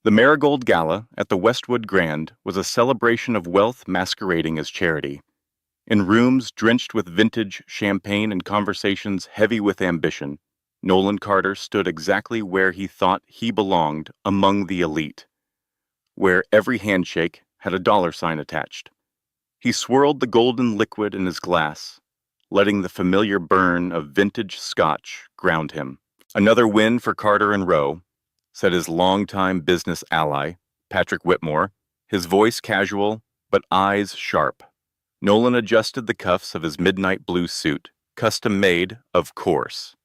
The Marigold Gala at the Westwood Grand was a celebration of wealth masquerading as charity. In rooms drenched with vintage champagne and conversations heavy with ambition, Nolan Carter stood exactly where he thought he belonged among the elite, where every handshake had a dollar sign attached. He swirled the golden liquid in his glass, letting the familiar burn of vintage scotch ground him. Another win for Carter and Rowe, said his longtime business ally, Patrick Whitmore, his voice casual but eyes sharp. Nolan adjusted the cuffs of his midnight blue suit, custom made, of course.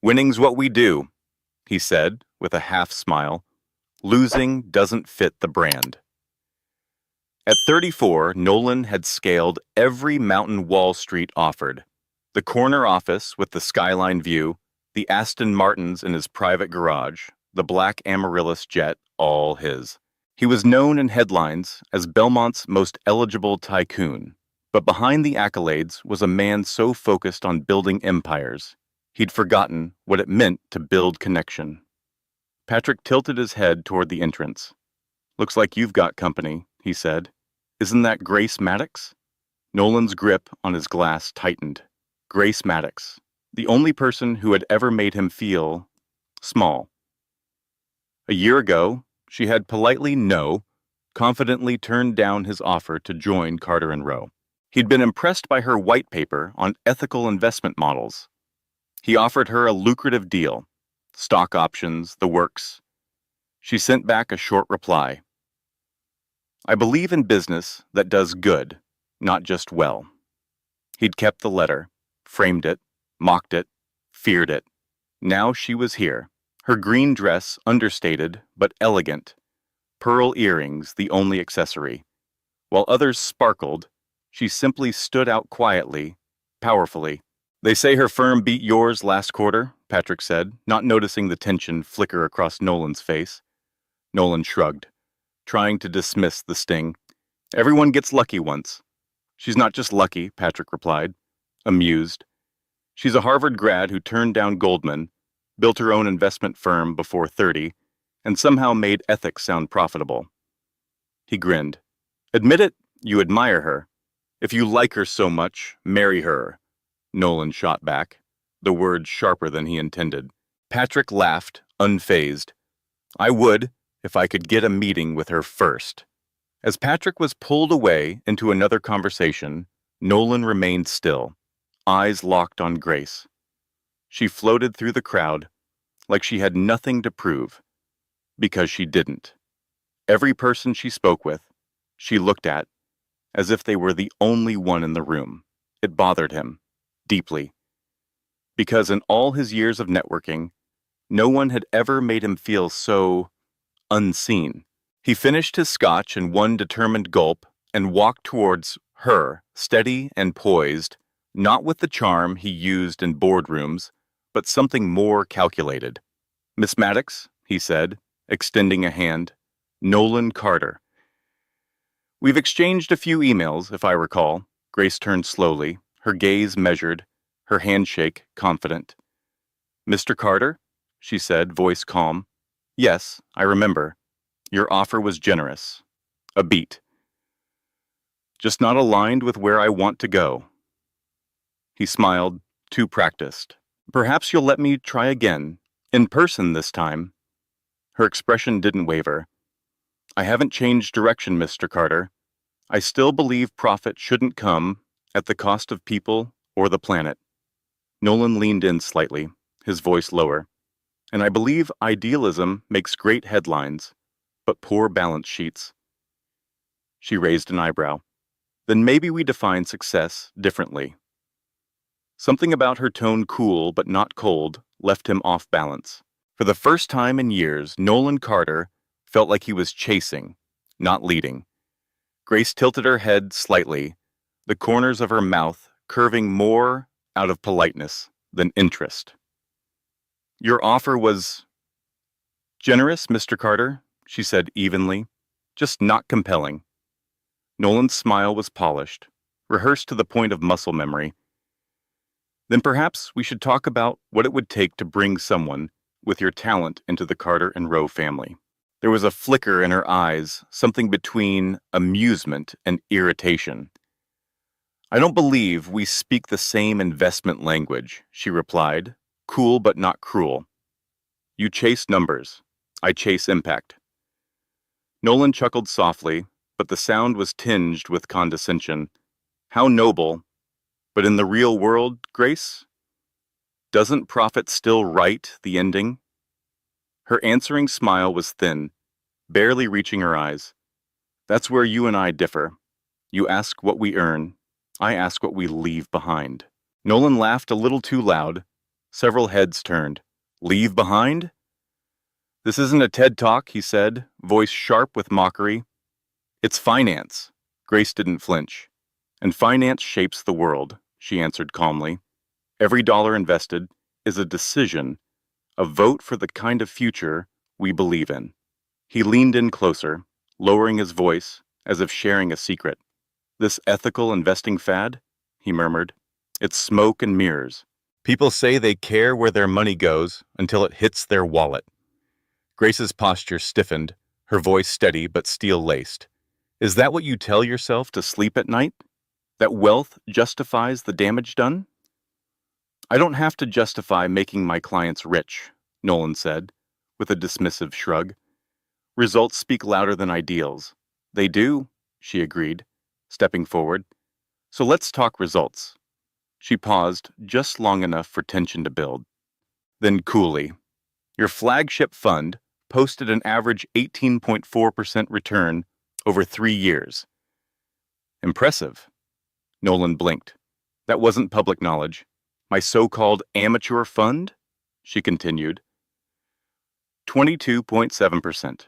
"Winning's what we do," he said with a half smile. "Losing doesn't fit the brand." At 34, Nolan had scaled every mountain Wall Street offered. The corner office with the skyline view, the Aston Martins in his private garage, the black Amaryllis jet, all his. He was known in headlines as Belmont's most eligible tycoon, but behind the accolades was a man so focused on building empires, he'd forgotten what it meant to build connection. Patrick tilted his head toward the entrance. "Looks like you've got company," he said. "Isn't that Grace Maddox?" Nolan's grip on his glass tightened. Grace Maddox, the only person who had ever made him feel small. A year ago, she had politely confidently turned down his offer to join Carter and Rowe. He'd been impressed by her white paper on ethical investment models. He offered her a lucrative deal, stock options, the works. She sent back a short reply. "I believe in business that does good, not just well." He'd kept the letter, framed it, mocked it, feared it. Now she was here, her green dress understated but elegant, pearl earrings the only accessory. While others sparkled, she simply stood out quietly, powerfully. "They say her firm beat yours last quarter," Patrick said, not noticing the tension flicker across Nolan's face. Nolan shrugged, trying to dismiss the sting. "Everyone gets lucky once." "She's not just lucky," Patrick replied, amused. "She's a Harvard grad who turned down Goldman, built her own investment firm before 30, and somehow made ethics sound profitable." He grinned. "Admit it, you admire her. If you like her so much, marry her." Nolan shot back, the words sharper than he intended. Patrick laughed, unfazed. "I would, if I could get a meeting with her first." As Patrick was pulled away into another conversation, Nolan remained still, eyes locked on Grace. She floated through the crowd like she had nothing to prove, because she didn't. Every person she spoke with, she looked at, as if they were the only one in the room. It bothered him, deeply, because in all his years of networking, no one had ever made him feel so unseen. He finished his scotch in one determined gulp and walked towards her, steady and poised, not with the charm he used in boardrooms, but something more calculated. "Miss Maddox," he said, extending a hand. "Nolan Carter." "We've exchanged a few emails, if I recall." Grace turned slowly, her gaze measured, her handshake confident. "Mr. Carter?" she said, voice calm. "Yes, I remember. Your offer was generous. A beat. Just not aligned with where I want to go." He smiled, too practiced. "Perhaps you'll let me try again, in person this time." Her expression didn't waver. "I haven't changed direction, Mr. Carter. I still believe profit shouldn't come at the cost of people or the planet." Nolan leaned in slightly, his voice lower. "And I believe idealism makes great headlines, but poor balance sheets." She raised an eyebrow. "Then maybe we define success differently." Something about her tone, cool but not cold, left him off balance. For the first time in years, Nolan Carter felt like he was chasing, not leading. Grace tilted her head slightly, the corners of her mouth curving more out of politeness than interest. "Your offer was generous, Mr. Carter," she said evenly, "just not compelling." Nolan's smile was polished, rehearsed to the point of muscle memory. "Then perhaps we should talk about what it would take to bring someone with your talent into the Carter and Rowe family." There was a flicker in her eyes, something between amusement and irritation. I don't believe we speak the same investment language, she replied, cool but not cruel. You chase numbers. I chase impact. Nolan chuckled softly, but the sound was tinged with condescension. How noble. But in the real world, Grace? Doesn't profit still write the ending? Her answering smile was thin, barely reaching her eyes. That's where you and I differ. You ask what we earn. I ask what we leave behind. Nolan laughed a little too loud. Several heads turned. Leave behind? This isn't a TED Talk, he said, voice sharp with mockery. It's finance. Grace didn't flinch. And finance shapes the world, she answered calmly. Every dollar invested is a decision, a vote for the kind of future we believe in. He leaned in closer, lowering his voice as if sharing a secret. This ethical investing fad? He murmured. It's smoke and mirrors. People say they care where their money goes until it hits their wallet. Grace's posture stiffened, her voice steady but steel-laced. Is that what you tell yourself to sleep at night? That wealth justifies the damage done? I don't have to justify making my clients rich, Nolan said, with a dismissive shrug. Results speak louder than ideals. They do, she agreed, stepping forward. So let's talk results. She paused just long enough for tension to build. Then coolly, your flagship fund posted an average 18.4% return over 3 years. Impressive. Nolan blinked. That wasn't public knowledge. My so-called amateur fund? She continued. 22.7%.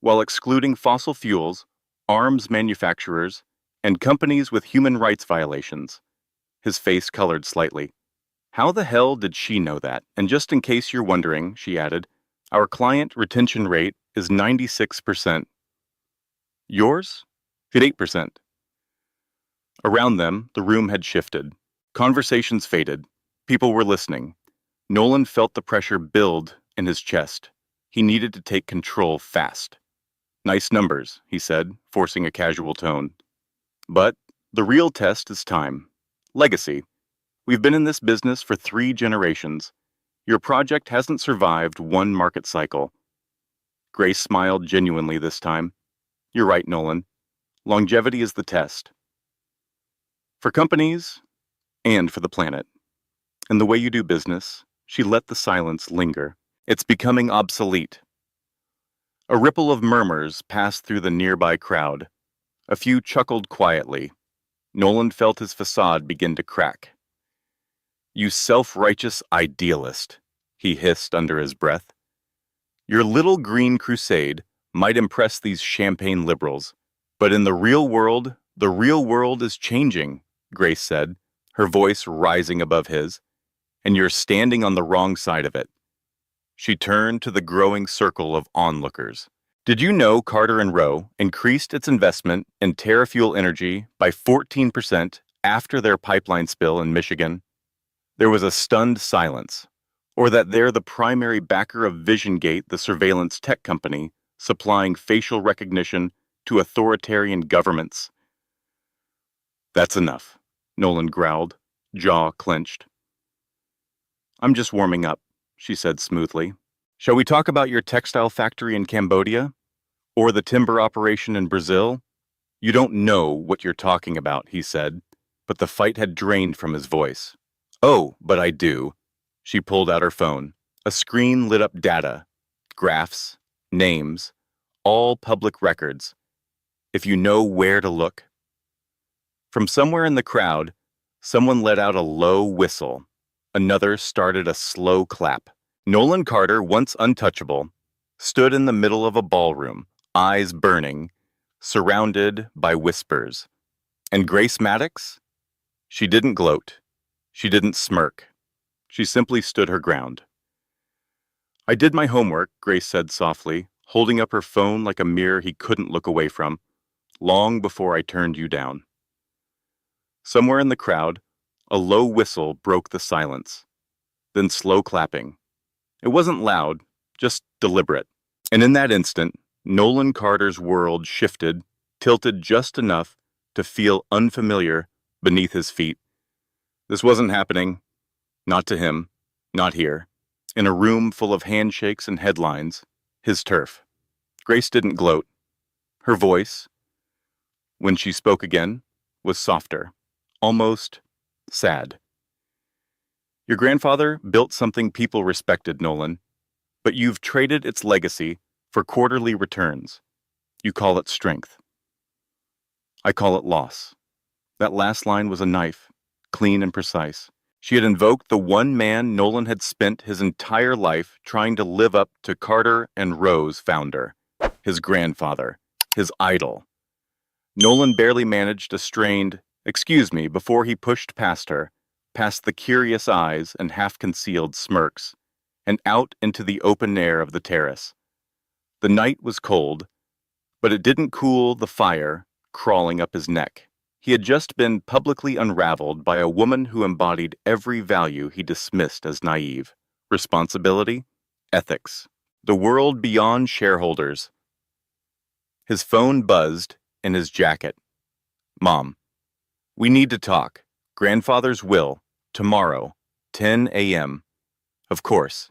While excluding fossil fuels, arms manufacturers, and companies with human rights violations. His face colored slightly. How the hell did she know that? And just in case you're wondering, she added, our client retention rate is 96%. Yours? 8%. Around them, the room had shifted. Conversations faded. People were listening. Nolan felt the pressure build in his chest. He needed to take control fast. Nice numbers, he said, forcing a casual tone. But the real test is time. Legacy. We've been in this business for 3 generations. Your project hasn't survived one market cycle. Grace smiled genuinely this time. You're right, Nolan. Longevity is the test. For companies and for the planet. And the way you do business, she let the silence linger. It's becoming obsolete. A ripple of murmurs passed through the nearby crowd. A few chuckled quietly. Nolan felt his facade begin to crack. You self-righteous idealist, he hissed under his breath. Your little green crusade might impress these champagne liberals, but in the real world is changing, Grace said, her voice rising above his, and you're standing on the wrong side of it. She turned to the growing circle of onlookers. Did you know Carter and Rowe increased its investment in TerraFuel Energy by 14% after their pipeline spill in Michigan? There was a stunned silence. Or that they're the primary backer of VisionGate, the surveillance tech company, supplying facial recognition to authoritarian governments. That's enough, Nolan growled, jaw clenched. I'm just warming up, she said smoothly. Shall we talk about your textile factory in Cambodia? Or the timber operation in Brazil? You don't know what you're talking about, he said, but the fight had drained from his voice. Oh, but I do. She pulled out her phone. A screen lit up data, graphs, names, all public records. If you know where to look. From somewhere in the crowd, someone let out a low whistle. Another started a slow clap. Nolan Carter, once untouchable, stood in the middle of a ballroom, eyes burning, surrounded by whispers. And Grace Maddox? She didn't gloat. She didn't smirk. She simply stood her ground. I did my homework, Grace said softly, holding up her phone like a mirror he couldn't look away from, long before I turned you down. Somewhere in the crowd, a low whistle broke the silence, then slow clapping. It wasn't loud, just deliberate. And in that instant, Nolan Carter's world shifted, tilted just enough to feel unfamiliar beneath his feet. This wasn't happening. Not to him. Not here. In a room full of handshakes and headlines. His turf. Grace didn't gloat. Her voice, when she spoke again, was softer. Almost sad. Your grandfather built something people respected, Nolan, but you've traded its legacy for quarterly returns. You call it strength. I call it loss. That last line was a knife, clean and precise. She had invoked the one man Nolan had spent his entire life trying to live up to. Carter and Rowe's founder, his grandfather, his idol. Nolan barely managed a strained, "Excuse me," before he pushed past her, past the curious eyes and half-concealed smirks, and out into the open air of the terrace. The night was cold, but it didn't cool the fire crawling up his neck. He had just been publicly unraveled by a woman who embodied every value he dismissed as naive: responsibility, ethics, the world beyond shareholders. His phone buzzed in his jacket. "Mom, we need to talk. Grandfather's will, tomorrow, 10 a.m. Of course,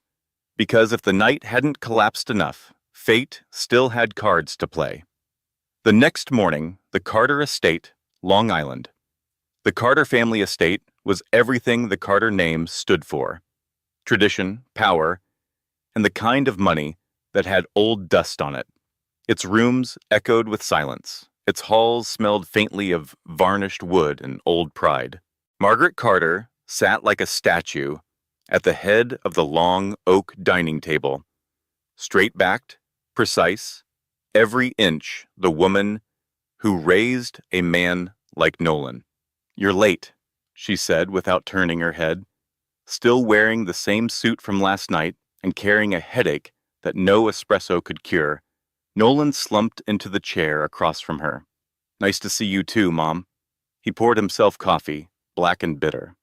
because if the night hadn't collapsed enough, fate still had cards to play. The next morning, the Carter estate, Long Island. The Carter family estate was everything the Carter name stood for: tradition, power, and the kind of money that had old dust on it. Its rooms echoed with silence. Its halls smelled faintly of varnished wood and old pride. Margaret Carter sat like a statue at the head of the long oak dining table, straight-backed, precise, every inch the woman who raised a man like Nolan. "You're late," she said without turning her head, still wearing the same suit from last night and carrying a headache that no espresso could cure. Nolan slumped into the chair across from her. "Nice to see you too, Mom." He poured himself coffee, black and bitter.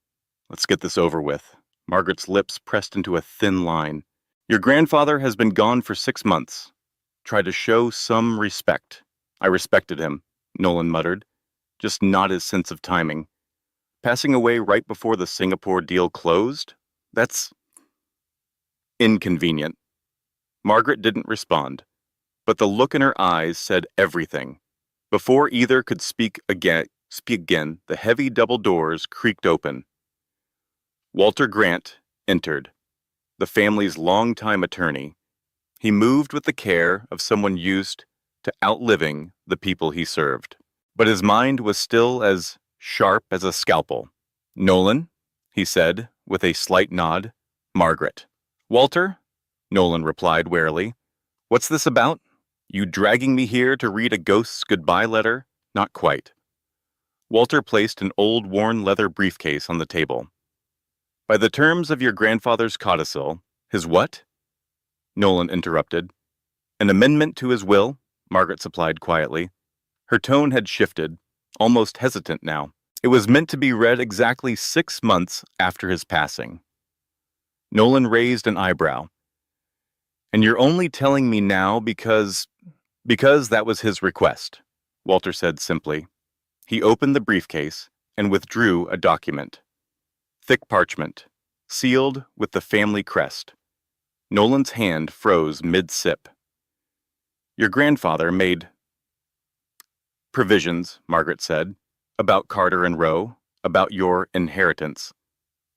"Let's get this over with." Margaret's lips pressed into a thin line. "Your grandfather has been gone for 6 months. Try to show some respect." "I respected him," Nolan muttered, just not his sense of timing. "Passing away right before the Singapore deal closed? That's inconvenient." Margaret didn't respond, but the look in her eyes said everything. Before either could speak again, the heavy double doors creaked open. Walter Grant entered, the family's longtime attorney. He moved with the care of someone used to outliving the people he served. But his mind was still as sharp as a scalpel. "Nolan," he said, with a slight nod. "Margaret." "Walter," Nolan replied warily. "What's this about? You dragging me here to read a ghost's goodbye letter?" "Not quite." Walter placed an old worn leather briefcase on the table. "By the terms of your grandfather's codicil." "His what?" Nolan interrupted. "An amendment to his will," Margaret supplied quietly. Her tone had shifted, almost hesitant now. "It was meant to be read exactly 6 months after his passing." Nolan raised an eyebrow. "And you're only telling me now because that was his request," Walter said simply. He opened the briefcase and withdrew a document. Thick parchment, sealed with the family crest. Nolan's hand froze mid-sip. "Your grandfather made provisions," Margaret said, "about Carter and Rowe, about your inheritance."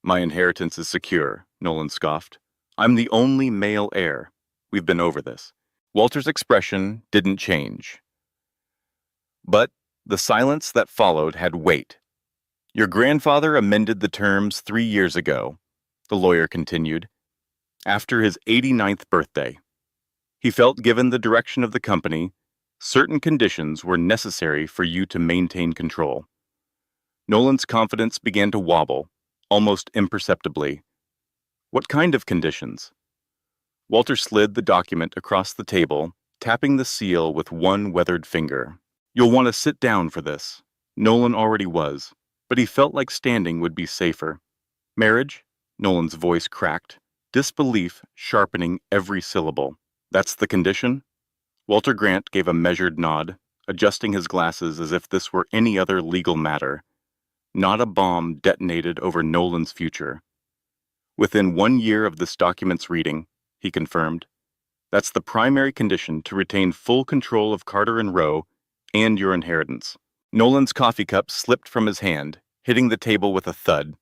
"My inheritance is secure," Nolan scoffed. "I'm the only male heir. We've been over this." Walter's expression didn't change. But the silence that followed had weight. "Your grandfather amended the terms 3 years ago," the lawyer continued, "after his 89th birthday. He felt, given the direction of the company, certain conditions were necessary for you to maintain control." Nolan's confidence began to wobble, almost imperceptibly. "What kind of conditions?" Walter slid the document across the table, tapping the seal with one weathered finger. "You'll want to sit down for this." Nolan already was, but he felt like standing would be safer. "Marriage?" Nolan's voice cracked, disbelief sharpening every syllable. "That's the condition?" Walter Grant gave a measured nod, adjusting his glasses as if this were any other legal matter, not a bomb detonated over Nolan's future. Within 1 year of this document's reading, he confirmed, that's the primary condition to retain full control of Carter and Rowe and your inheritance. Nolan's coffee cup slipped from his hand, hitting the table with a thud.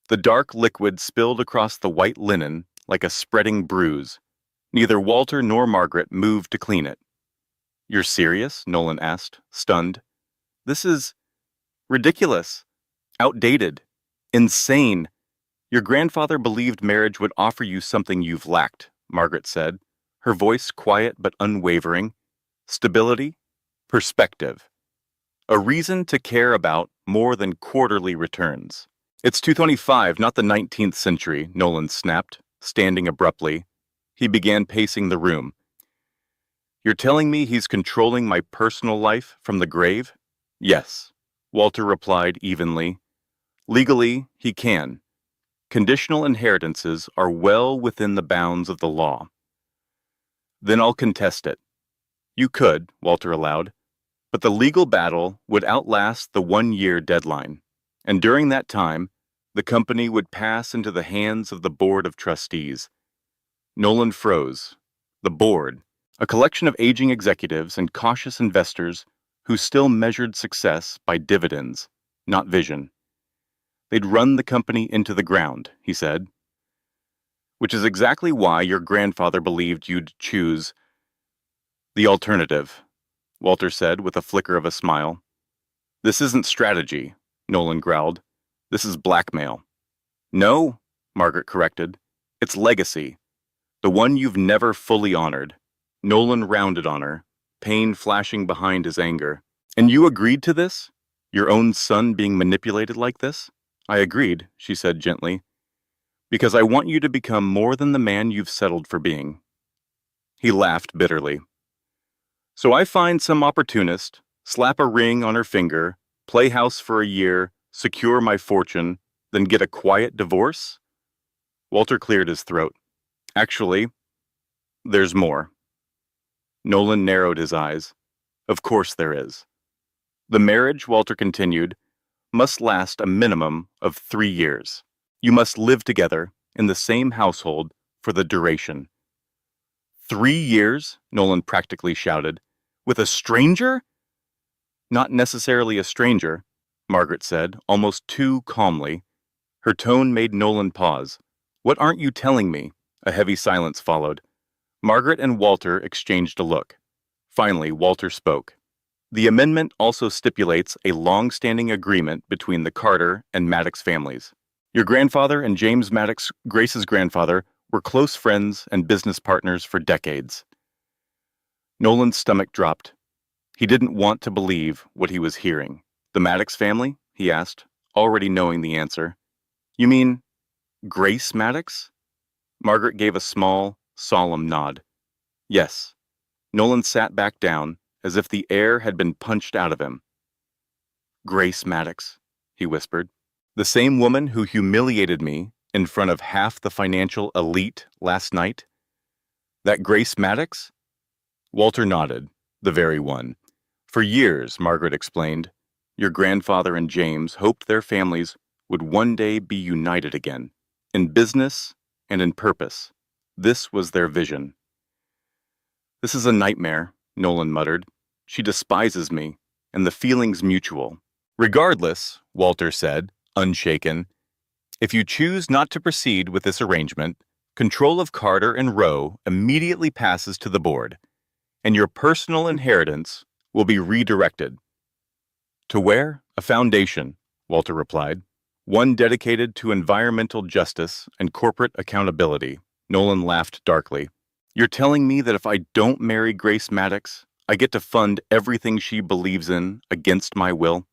The dark liquid spilled across the white linen like a spreading bruise. Neither Walter nor Margaret moved to clean it. You're serious? Nolan asked, stunned. This is ridiculous, outdated, insane. Your grandfather believed marriage would offer you something you've lacked, Margaret said, her voice quiet but unwavering. Stability, perspective. A reason to care about more than quarterly returns. It's 225, not the 19th century, Nolan snapped, standing abruptly. He began pacing the room. You're telling me he's controlling my personal life from the grave? Yes, Walter replied evenly. Legally, he can. Conditional inheritances are well within the bounds of the law. Then I'll contest it. You could, Walter allowed, but the legal battle would outlast the 1-year deadline, and during that time, the company would pass into the hands of the Board of Trustees. Nolan froze. The board, a collection of aging executives and cautious investors who still measured success by dividends, not vision. They'd run the company into the ground, he said. Which is exactly why your grandfather believed you'd choose the alternative, Walter said with a flicker of a smile. This isn't strategy, Nolan growled. This is blackmail. No, Margaret corrected. It's legacy. The one you've never fully honored. Nolan rounded on her, pain flashing behind his anger. And you agreed to this? Your own son being manipulated like this? I agreed, she said gently. Because I want you to become more than the man you've settled for being. He laughed bitterly. So I find some opportunist, slap a ring on her finger, play house for a year, secure my fortune, then get a quiet divorce? Walter cleared his throat. Actually, there's more. Nolan narrowed his eyes. Of course there is. The marriage, Walter continued, must last a minimum of 3 years. You must live together in the same household for the duration. 3 years? Nolan practically shouted. With a stranger? Not necessarily a stranger, Margaret said, almost too calmly. Her tone made Nolan pause. What aren't you telling me? A heavy silence followed. Margaret and Walter exchanged a look. Finally, Walter spoke. The amendment also stipulates a long-standing agreement between the Carter and Maddox families. Your grandfather and James Maddox, Grace's grandfather, were close friends and business partners for decades. Nolan's stomach dropped. He didn't want to believe what he was hearing. The Maddox family? He asked, already knowing the answer. You mean Grace Maddox? Margaret gave a small, solemn nod. Yes. Nolan sat back down, as if the air had been punched out of him. Grace Maddox, he whispered. The same woman who humiliated me in front of half the financial elite last night? That Grace Maddox? Walter nodded. The very one. For years, Margaret explained, your grandfather and James hoped their families would one day be united again, in business and in purpose. This was their vision. This is a nightmare, Nolan muttered. She despises me, and the feeling's mutual. Regardless, Walter said, unshaken, if you choose not to proceed with this arrangement, control of Carter and Rowe immediately passes to the board, and your personal inheritance will be redirected. To where? A foundation, Walter replied. One dedicated to environmental justice and corporate accountability. Nolan laughed darkly. You're telling me that if I don't marry Grace Maddox, I get to fund everything she believes in against my will?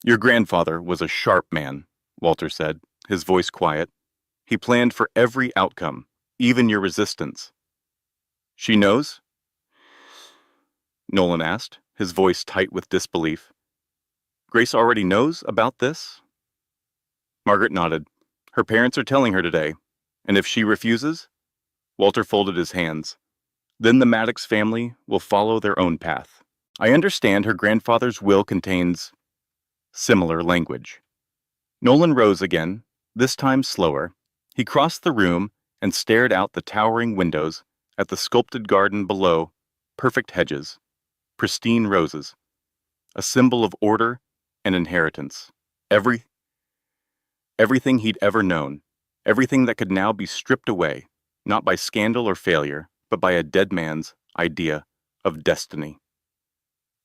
Your grandfather was a sharp man, Walter said, his voice quiet. He planned for every outcome, even your resistance. She knows? Nolan asked, his voice tight with disbelief. Grace already knows about this? Margaret nodded. Her parents are telling her today, and if she refuses? Walter folded his hands. Then the Maddox family will follow their own path. I understand her grandfather's will contains similar language. Nolan rose again, this time slower. He crossed the room and stared out the towering windows at the sculpted garden below, perfect hedges, pristine roses, a symbol of order and inheritance. Every, Everything he'd ever known, everything that could now be stripped away, not by scandal or failure, but by a dead man's idea of destiny.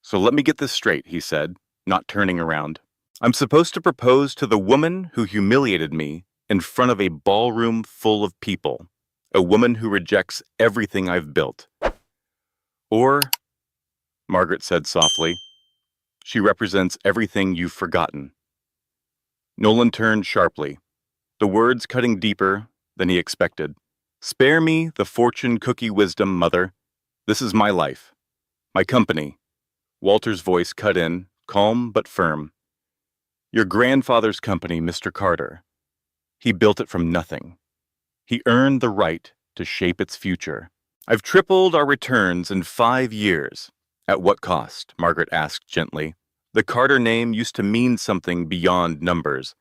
So let me get this straight, he said, not turning around. I'm supposed to propose to the woman who humiliated me in front of a ballroom full of people, a woman who rejects everything I've built. Or, Margaret said softly, she represents everything you've forgotten. Nolan turned sharply, the words cutting deeper than he expected. Spare me the fortune cookie wisdom, mother. This is my life, my company. Walter's voice cut in, calm but firm. Your grandfather's company, Mr. Carter. He built it from nothing. He earned the right to shape its future. I've tripled our returns in 5 years. At what cost? Margaret asked gently. The Carter name used to mean something beyond numbers.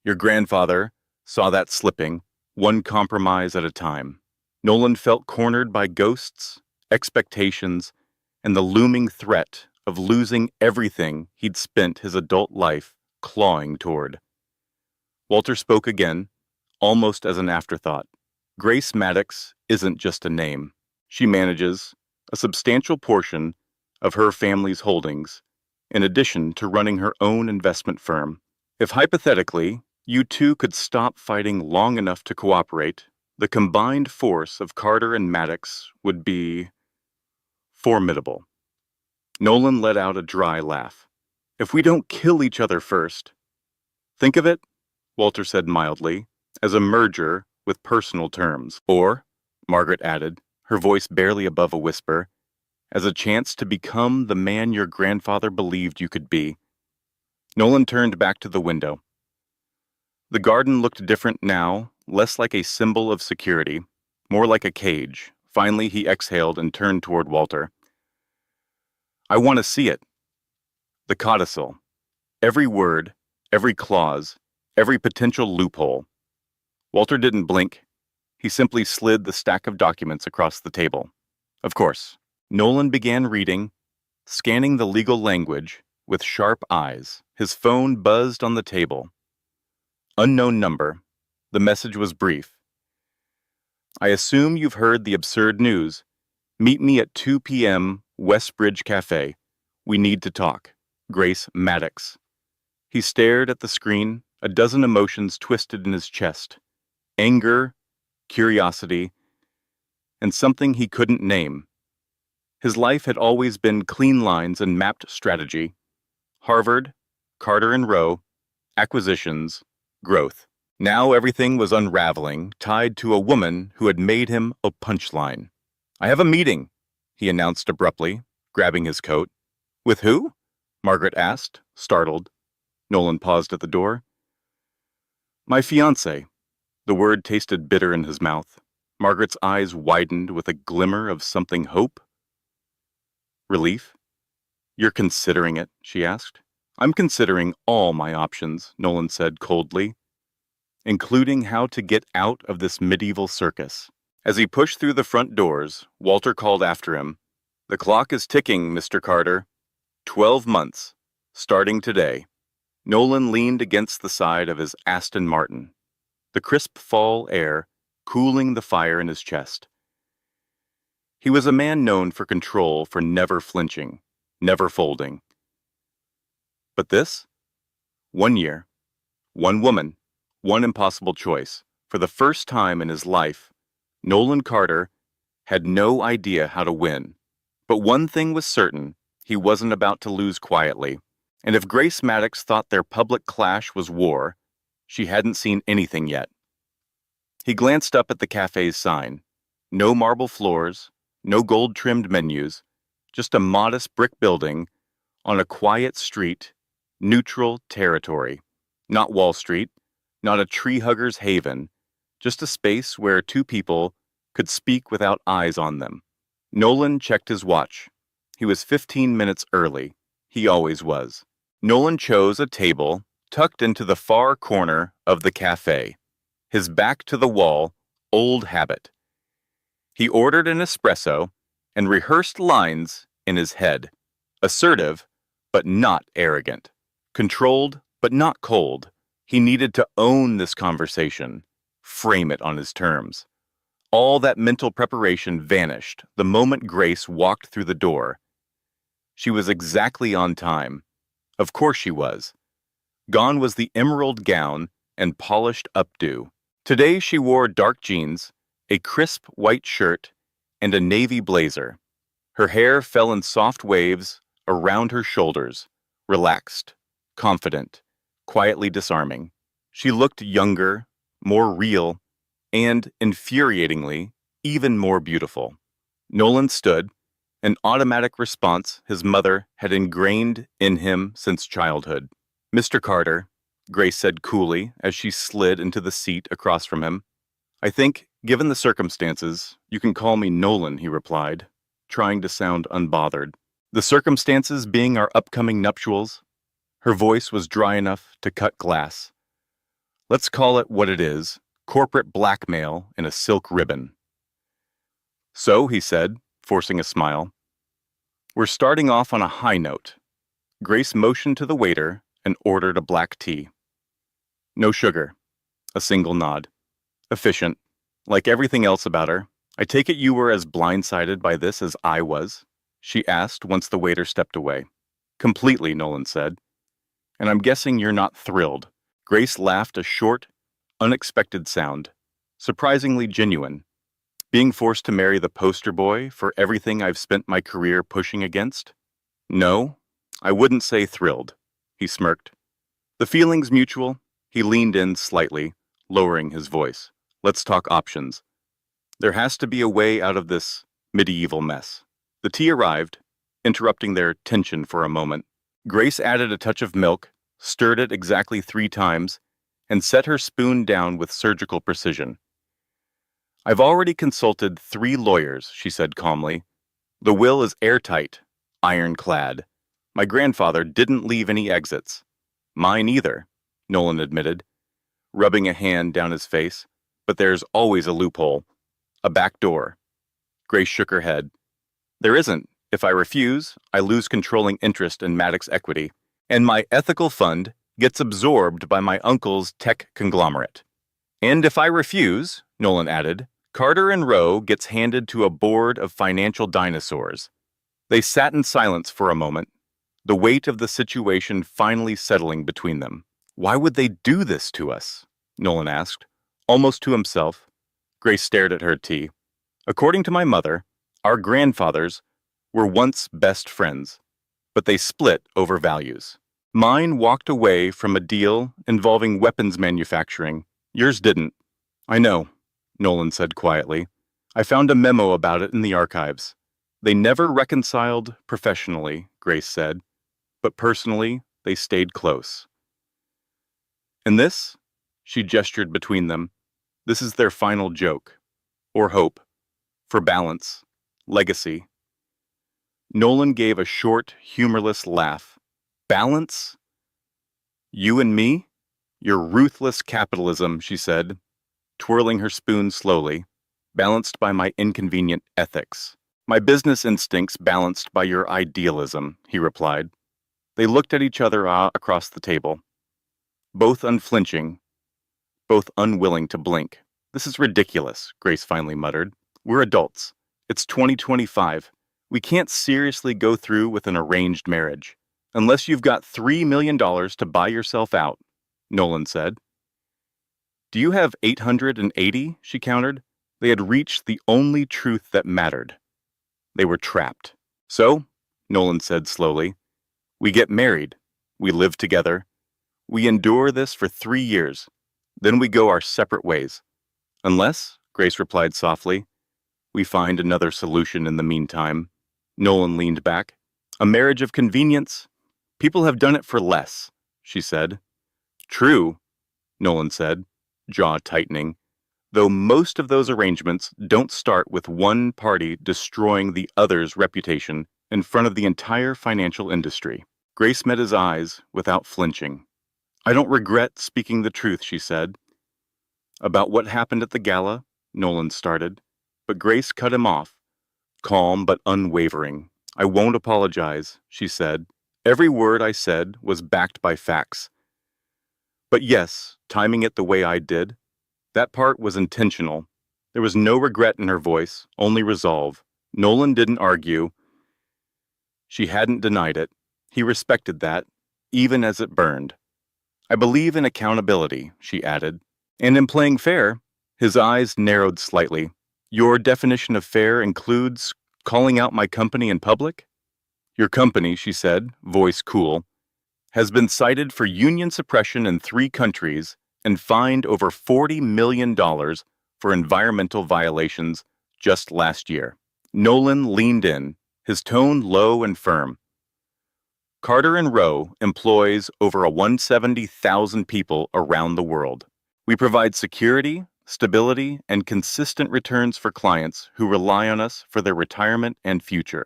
Your grandfather saw that slipping, one compromise at a time. Nolan felt cornered by ghosts, expectations, and the looming threat of losing everything he'd spent his adult life clawing toward. Walter spoke again, almost as an afterthought. Grace Maddox isn't just a name. She manages a substantial portion of her family's holdings, in addition to running her own investment firm. If hypothetically, you two could stop fighting long enough to cooperate, the combined force of Carter and Maddox would be formidable. Nolan let out a dry laugh. If we don't kill each other first. Think of it, Walter said mildly, as a merger with personal terms. Or, Margaret added, her voice barely above a whisper, as a chance to become the man your grandfather believed you could be. Nolan turned back to the window. The garden looked different now, less like a symbol of security, more like a cage. Finally, he exhaled and turned toward Walter. I want to see it. The codicil. Every word, every clause, every potential loophole. Walter didn't blink. He simply slid the stack of documents across the table. Of course. Nolan began reading, scanning the legal language with sharp eyes. His phone buzzed on the table. Unknown number. The message was brief. I assume you've heard the absurd news. Meet me at 2 p.m. Westbridge Cafe. We need to talk. Grace Maddox. He stared at the screen, a dozen emotions twisted in his chest. Anger, curiosity, and something he couldn't name. His life had always been clean lines and mapped strategy. Harvard, Carter and Rowe, acquisitions, growth. Now everything was unraveling, tied to a woman who had made him a punchline. I have a meeting, he announced abruptly, grabbing his coat. With who? Margaret asked, startled. Nolan paused at the door. My fiancé. The word tasted bitter in his mouth. Margaret's eyes widened with a glimmer of something hope. Relief? You're considering it, she asked. I'm considering all my options, Nolan said coldly, including how to get out of this medieval circus. As he pushed through the front doors, Walter called after him. The clock is ticking, Mr. Carter. 12 months, starting today. Nolan leaned against the side of his Aston Martin, the crisp fall air cooling the fire in his chest. He was a man known for control, for never flinching, never folding. But this? 1 year, one woman, one impossible choice. For the first time in his life, Nolan Carter had no idea how to win. But one thing was certain, he wasn't about to lose quietly. And if Grace Maddox thought their public clash was war, she hadn't seen anything yet. He glanced up at the cafe's sign. No marble floors, no gold-trimmed menus, just a modest brick building on a quiet street, neutral territory. Not Wall Street, not a tree-hugger's haven, just a space where two people could speak without eyes on them. Nolan checked his watch. He was 15 minutes early. He always was. Nolan chose a table tucked into the far corner of the cafe, his back to the wall, old habit. He ordered an espresso and rehearsed lines in his head. Assertive, but not arrogant. Controlled, but not cold. He needed to own this conversation, frame it on his terms. All that mental preparation vanished the moment Grace walked through the door. She was exactly on time. Of course she was. Gone was the emerald gown and polished updo. Today she wore dark jeans, a crisp white shirt, and a navy blazer. Her hair fell in soft waves around her shoulders, relaxed, confident, quietly disarming. She looked younger, more real, and, infuriatingly, even more beautiful. Nolan stood, an automatic response his mother had ingrained in him since childhood. "Mr. Carter," Grace said coolly as she slid into the seat across from him. "I think, given the circumstances, you can call me Nolan," he replied, trying to sound unbothered. "The circumstances being our upcoming nuptials?" Her voice was dry enough to cut glass. "Let's call it what it is, corporate blackmail in a silk ribbon." "So," he said, forcing a smile, "we're starting off on a high note." Grace motioned to the waiter and ordered a black tea. "No sugar." A single nod. Efficient. Like everything else about her. "I take it you were as blindsided by this as I was?" she asked once the waiter stepped away. "Completely," Nolan said. "And I'm guessing you're not thrilled." Grace laughed a short, unexpected sound, surprisingly genuine. "Being forced to marry the poster boy for everything I've spent my career pushing against? No, I wouldn't say thrilled," he smirked. "The feeling's mutual." He leaned in slightly, lowering his voice. "Let's talk options. There has to be a way out of this medieval mess." The tea arrived, interrupting their tension for a moment. Grace added a touch of milk, stirred it exactly 3 times, and set her spoon down with surgical precision. "I've already consulted 3 lawyers," she said calmly. "The will is airtight, ironclad. My grandfather didn't leave any exits." "Mine either," Nolan admitted, rubbing a hand down his face. "But there's always a loophole. A back door." Grace shook her head. "There isn't. If I refuse, I lose controlling interest in Maddox Equity, and my ethical fund gets absorbed by my uncle's tech conglomerate. And if I refuse," Nolan added, "Carter and Rowe gets handed to a board of financial dinosaurs." They sat in silence for a moment, the weight of the situation finally settling between them. "Why would they do this to us?" Nolan asked, almost to himself. Grace stared at her tea. "According to my mother, our grandfathers were once best friends, but they split over values. Mine walked away from a deal involving weapons manufacturing. Yours didn't." "I know," Nolan said quietly. "I found a memo about it in the archives." "They never reconciled professionally," Grace said, "but personally, they stayed close. And this," she gestured between them, "this is their final joke. Or hope. For balance. Legacy." Nolan gave a short, humorless laugh. "Balance? You and me? Your ruthless capitalism," she said, twirling her spoon slowly, "balanced by my inconvenient ethics. My business instincts balanced by your idealism," he replied. They looked at each other across the table, both unflinching, both unwilling to blink. "This is ridiculous," Grace finally muttered. "We're adults. It's 2025. We can't seriously go through with an arranged marriage. Unless you've got $3 million to buy yourself out," Nolan said. "Do you have 880? She countered. They had reached the only truth that mattered. They were trapped. "So," Nolan said slowly, "we get married. We live together. We endure this for 3 years. Then we go our separate ways. Unless," Grace replied softly, "we find another solution in the meantime." Nolan leaned back. "A marriage of convenience? People have done it for less," she said. "True," Nolan said, jaw tightening. though most of those arrangements don't start with one party destroying the other's reputation in front of the entire financial industry. Grace met his eyes without flinching. I don't regret speaking the truth, she said. About what happened at the gala, Nolan started, but Grace cut him off, calm but unwavering. I won't apologize, she said. Every word I said was backed by facts. But yes, timing it the way I did, that part was intentional. There was no regret in her voice, only resolve. Nolan didn't argue. She hadn't denied it. He respected that, even as it burned. I believe in accountability, she added. And in playing fair, his eyes narrowed slightly. Your definition of fair includes calling out my company in public? Your company, she said, voice cool, has been cited for union suppression in 3 countries and fined over $40 million for environmental violations just last year. Nolan leaned in, his tone low and firm. Carter and Rowe employs over 170,000 people around the world. We provide security, stability, and consistent returns for clients who rely on us for their retirement and future.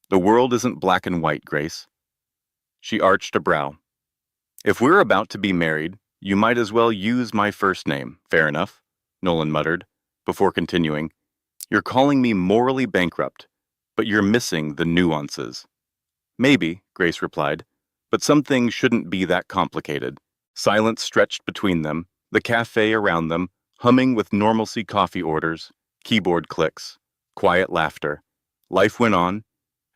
The world isn't black and white, Grace. She arched a brow. If we're about to be married, you might as well use my first name. Fair enough, Nolan muttered, before continuing. You're calling me morally bankrupt, but you're missing the nuances. Maybe, Grace replied, but some things shouldn't be that complicated. Silence stretched between them, the cafe around them, humming with normalcy coffee orders, keyboard clicks, quiet laughter. Life went on,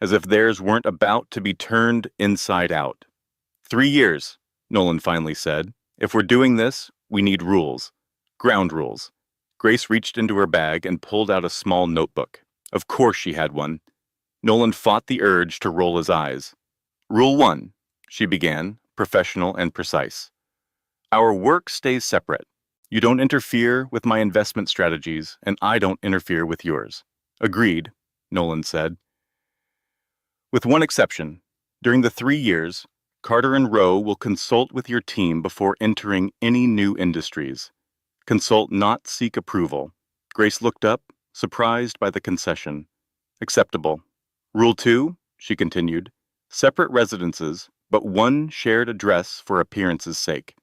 as if theirs weren't about to be turned inside out. 3 years, Nolan finally said. If we're doing this, we need rules. Ground rules. Grace reached into her bag and pulled out a small notebook. Of course she had one. Nolan fought the urge to roll his eyes. Rule 1, she began, professional and precise. Our work stays separate. You don't interfere with my investment strategies, and I don't interfere with yours. Agreed, Nolan said. With one exception, during the 3 years, Carter and Rowe will consult with your team before entering any new industries. Consult, not seek approval. Grace looked up, surprised by the concession. Acceptable. Rule 2, she continued, separate residences, but one shared address for appearance's sake.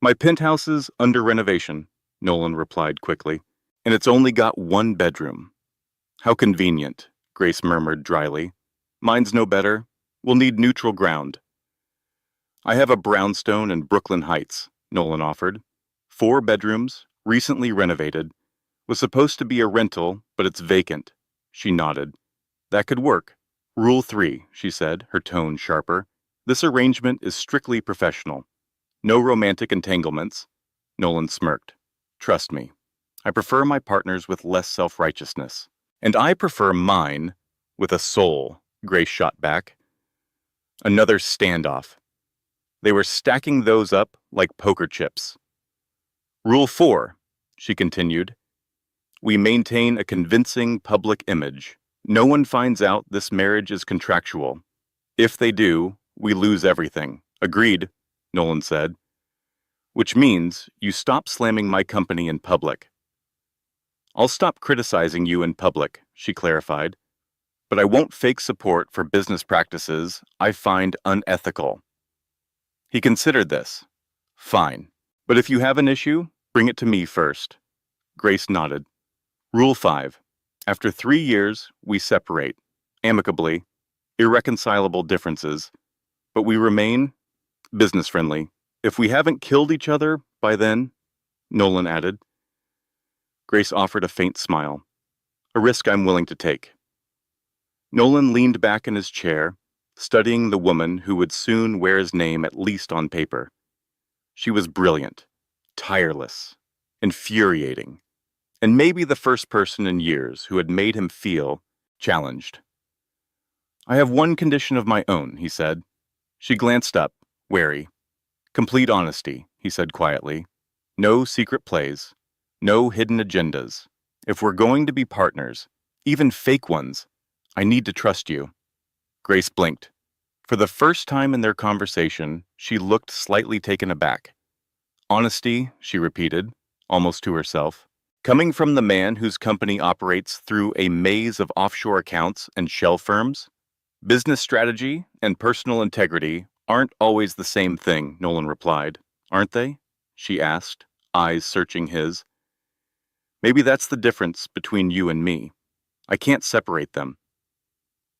My penthouse is under renovation, Nolan replied quickly, and it's only got 1 bedroom. How convenient, Grace murmured dryly. Mine's no better. We'll need neutral ground. I have a brownstone in Brooklyn Heights, Nolan offered. 4 bedrooms, recently renovated. Was supposed to be a rental, but it's vacant. She nodded. That could work. Rule 3, she said, her tone sharper. This arrangement is strictly professional. No romantic entanglements. Nolan smirked. Trust me. I prefer my partners with less self-righteousness. And I prefer mine with a soul, Grace shot back. Another standoff. They were stacking those up like poker chips. Rule 4, she continued. We maintain a convincing public image. No one finds out this marriage is contractual. If they do, we lose everything. Agreed, Nolan said. Which means you stop slamming my company in public. I'll stop criticizing you in public, she clarified. But I won't fake support for business practices I find unethical. He considered this. Fine. But if you have an issue, bring it to me first. Grace nodded. Rule 5. After 3 years, we separate. Amicably. Irreconcilable differences. But we remain business-friendly. If we haven't killed each other by then, Nolan added. Grace offered a faint smile. A risk I'm willing to take. Nolan leaned back in his chair, studying the woman who would soon wear his name at least on paper. She was brilliant, tireless, infuriating, and maybe the first person in years who had made him feel challenged. I have one condition of my own, he said. She glanced up, wary. Complete honesty, he said quietly. No secret plays, no hidden agendas. If we're going to be partners, even fake ones, I need to trust you. Grace blinked. For the first time in their conversation, she looked slightly taken aback. Honesty, she repeated, almost to herself. Coming from the man whose company operates through a maze of offshore accounts and shell firms, business strategy and personal integrity aren't always the same thing, Nolan replied. Aren't they? She asked, eyes searching his. Maybe that's the difference between you and me. I can't separate them.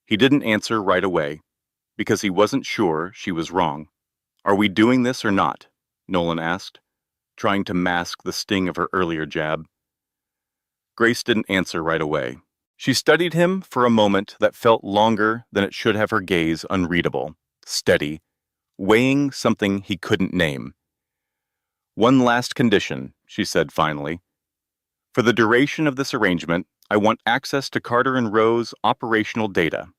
He didn't answer right away, because he wasn't sure she was wrong. Are we doing this or not? Nolan asked, trying to mask the sting of her earlier jab. Grace didn't answer right away. She studied him for a moment that felt longer than it should have, her gaze unreadable, steady, weighing something he couldn't name. One last condition, she said finally. For the duration of this arrangement, I want access to Carter and Rowe's operational data.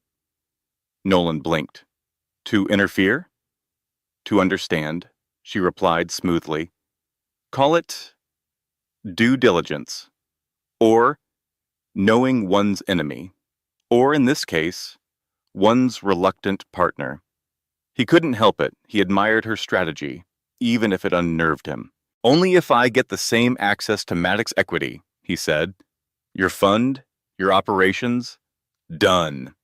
Nolan blinked. To interfere? To understand, she replied smoothly. Call it due diligence, or knowing one's enemy, or in this case, one's reluctant partner. He couldn't help it. He admired her strategy, even if it unnerved him. Only if I get the same access to Maddox equity, he said. Your fund, your operations, done.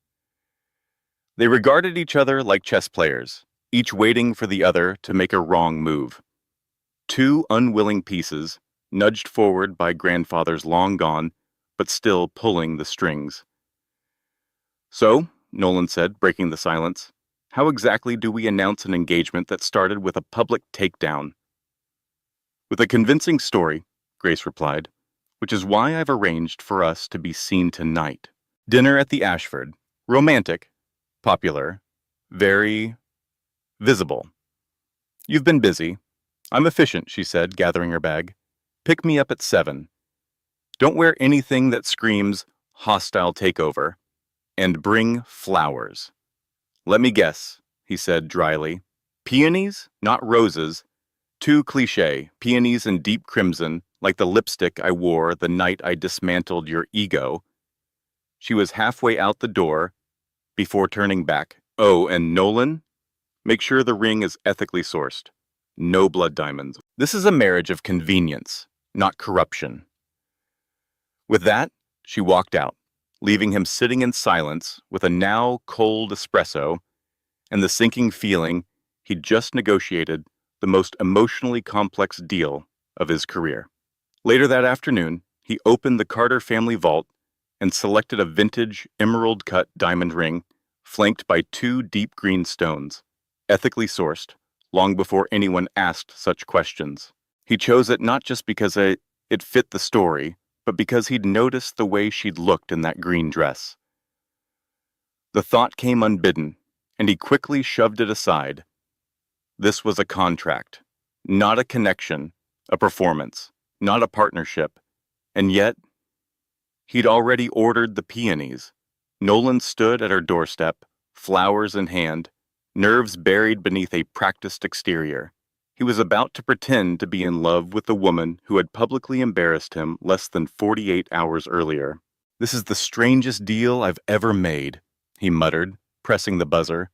They regarded each other like chess players, each waiting for the other to make a wrong move. Two unwilling pieces, nudged forward by grandfathers long gone, but still pulling the strings. So, Nolan said, breaking the silence, how exactly do we announce an engagement that started with a public takedown? With a convincing story, Grace replied, which is why I've arranged for us to be seen tonight. Dinner at the Ashford. Romantic, popular, very visible. You've been busy. I'm efficient, she said, gathering her bag. Pick me up at 7. Don't wear anything that screams hostile takeover. And bring flowers. Let me guess, he said dryly. Peonies, not roses. Too cliché, peonies in deep crimson, like the lipstick I wore the night I dismantled your ego. She was halfway out the door before turning back. Oh, and Nolan? Make sure the ring is ethically sourced. No blood diamonds. This is a marriage of convenience, not corruption. With that, she walked out, leaving him sitting in silence with a now cold espresso and the sinking feeling he'd just negotiated the most emotionally complex deal of his career. Later that afternoon, he opened the Carter family vault and selected a vintage emerald-cut diamond ring flanked by 2 deep green stones, ethically sourced, long before anyone asked such questions. He chose it not just because it fit the story, but because he'd noticed the way she'd looked in that green dress. The thought came unbidden, and he quickly shoved it aside. This was a contract, not a connection, a performance, not a partnership, and yet, he'd already ordered the peonies. Nolan stood at her doorstep, flowers in hand, nerves buried beneath a practiced exterior. He was about to pretend to be in love with the woman who had publicly embarrassed him less than 48 hours earlier. This is the strangest deal I've ever made, he muttered, pressing the buzzer.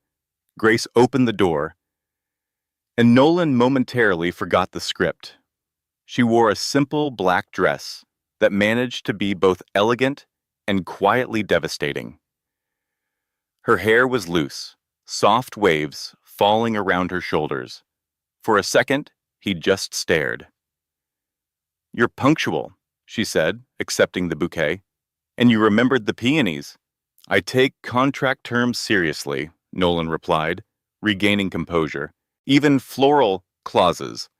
Grace opened the door, and Nolan momentarily forgot the script. She wore a simple black dress that managed to be both elegant and quietly devastating. Her hair was loose, soft waves falling around her shoulders. For a second, he just stared. You're punctual, she said, accepting the bouquet. And you remembered the peonies. I take contract terms seriously, Nolan replied, regaining composure. Even floral clauses.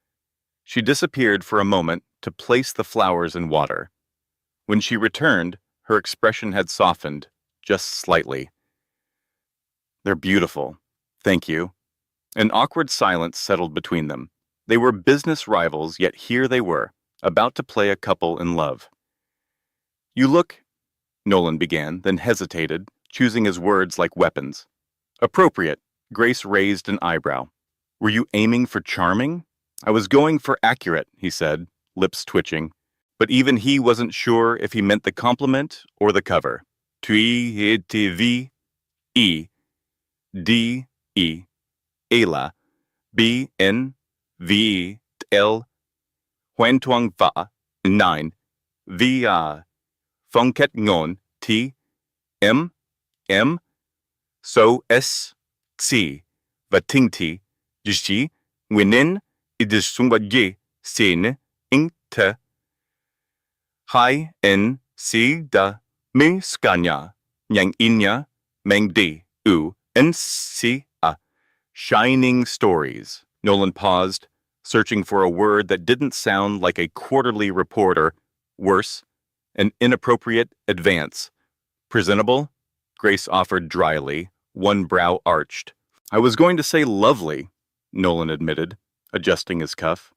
She disappeared for a moment to place the flowers in water. When she returned, her expression had softened, just slightly. They're beautiful. Thank you. An awkward silence settled between them. They were business rivals, yet here they were, about to play a couple in love. You look, Nolan began, then hesitated, choosing his words like weapons. Appropriate. Grace raised an eyebrow. Were you aiming for charming? I was going for accurate, he said, lips twitching. But even he wasn't sure if he meant the compliment or the cover. Tui TV E D E Ela B N V L Huan Tuang Va 9 Vi Funket ngon T M so S C Vatingti Jishi Winin Idisungwaji Sin Ing Te Hai N Si Da Mi Skanya Yang Inya Meng Di U N Si A Shining Stories. Nolan paused, searching for a word that didn't sound like a quarterly report or, worse, an inappropriate advance. Presentable? Grace offered dryly, one brow arched. I was going to say lovely, Nolan admitted, adjusting his cuff.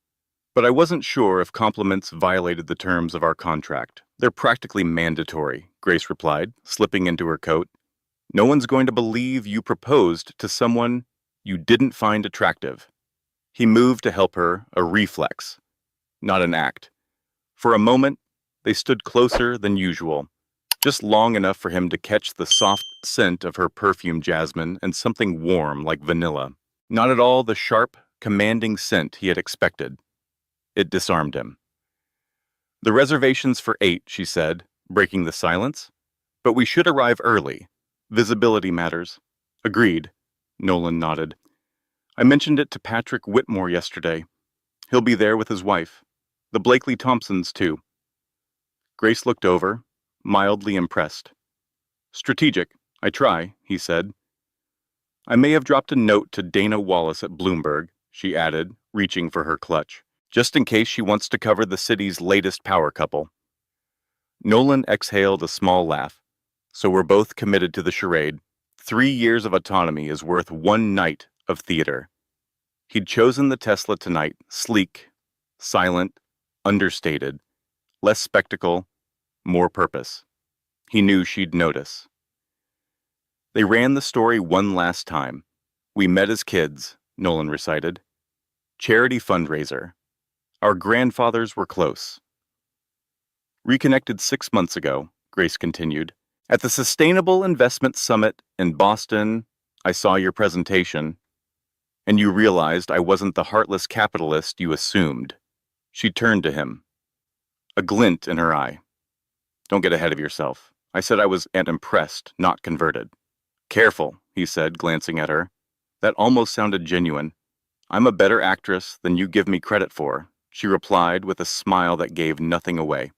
But I wasn't sure if compliments violated the terms of our contract. They're practically mandatory, Grace replied, slipping into her coat. No one's going to believe you proposed to someone you didn't find attractive. He moved to help her, a reflex, not an act. For a moment, they stood closer than usual, just long enough for him to catch the soft scent of her perfumed jasmine and something warm like vanilla. Not at all the sharp, commanding scent he had expected. It disarmed him. The reservation's for 8, she said, breaking the silence. But we should arrive early. Visibility matters. Agreed. Nolan nodded. I mentioned it to Patrick Whitmore yesterday. He'll be there with his wife. The Blakely Thompsons, too. Grace looked over, mildly impressed. Strategic, I try, he said. I may have dropped a note to Dana Wallace at Bloomberg, she added, reaching for her clutch, just in case she wants to cover the city's latest power couple. Nolan exhaled a small laugh. So we're both committed to the charade. 3 years of autonomy is worth 1 night of theater. He'd chosen the Tesla tonight, sleek, silent, understated, less spectacle, more purpose. He knew she'd notice. They ran the story one last time. We met as kids, Nolan recited. Charity fundraiser. Our grandfathers were close. Reconnected 6 months ago, Grace continued. At the Sustainable Investment Summit in Boston, I saw your presentation, and you realized I wasn't the heartless capitalist you assumed. She turned to him, a glint in her eye. Don't get ahead of yourself. I said I was impressed, not converted. Careful, he said, glancing at her. That almost sounded genuine. I'm a better actress than you give me credit for, she replied with a smile that gave nothing away.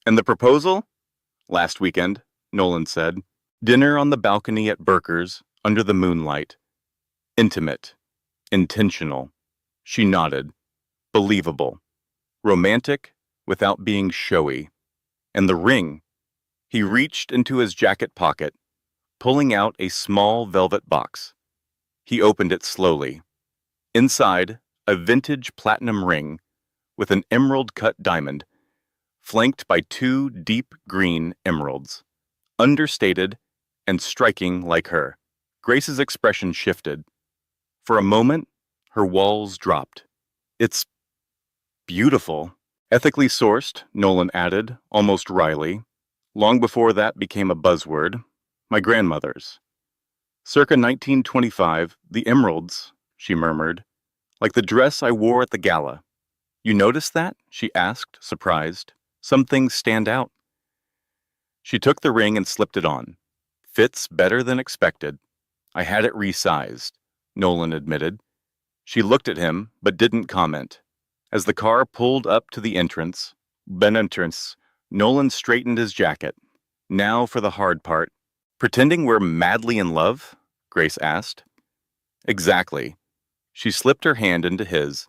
And the proposal? Last weekend, Nolan said. Dinner on the balcony at Berker's, under the moonlight. Intimate. Intentional. She nodded. Believable. Romantic, without being showy. And the ring. He reached into his jacket pocket, pulling out a small velvet box. He opened it slowly. Inside, a vintage platinum ring with an emerald-cut diamond, flanked by 2 deep green emeralds. Understated and striking like her. Grace's expression shifted. For a moment, her walls dropped. It's beautiful. Ethically sourced, Nolan added, almost wryly. Long before that became a buzzword. My grandmother's. Circa 1925, the emeralds, she murmured, like the dress I wore at the gala. You noticed that? She asked, surprised. Some things stand out. She took the ring and slipped it on. Fits better than expected. I had it resized, Nolan admitted. She looked at him, but didn't comment. As the car pulled up to the entrance, Nolan straightened his jacket. Now for the hard part. Pretending we're madly in love? Grace asked. Exactly. She slipped her hand into his.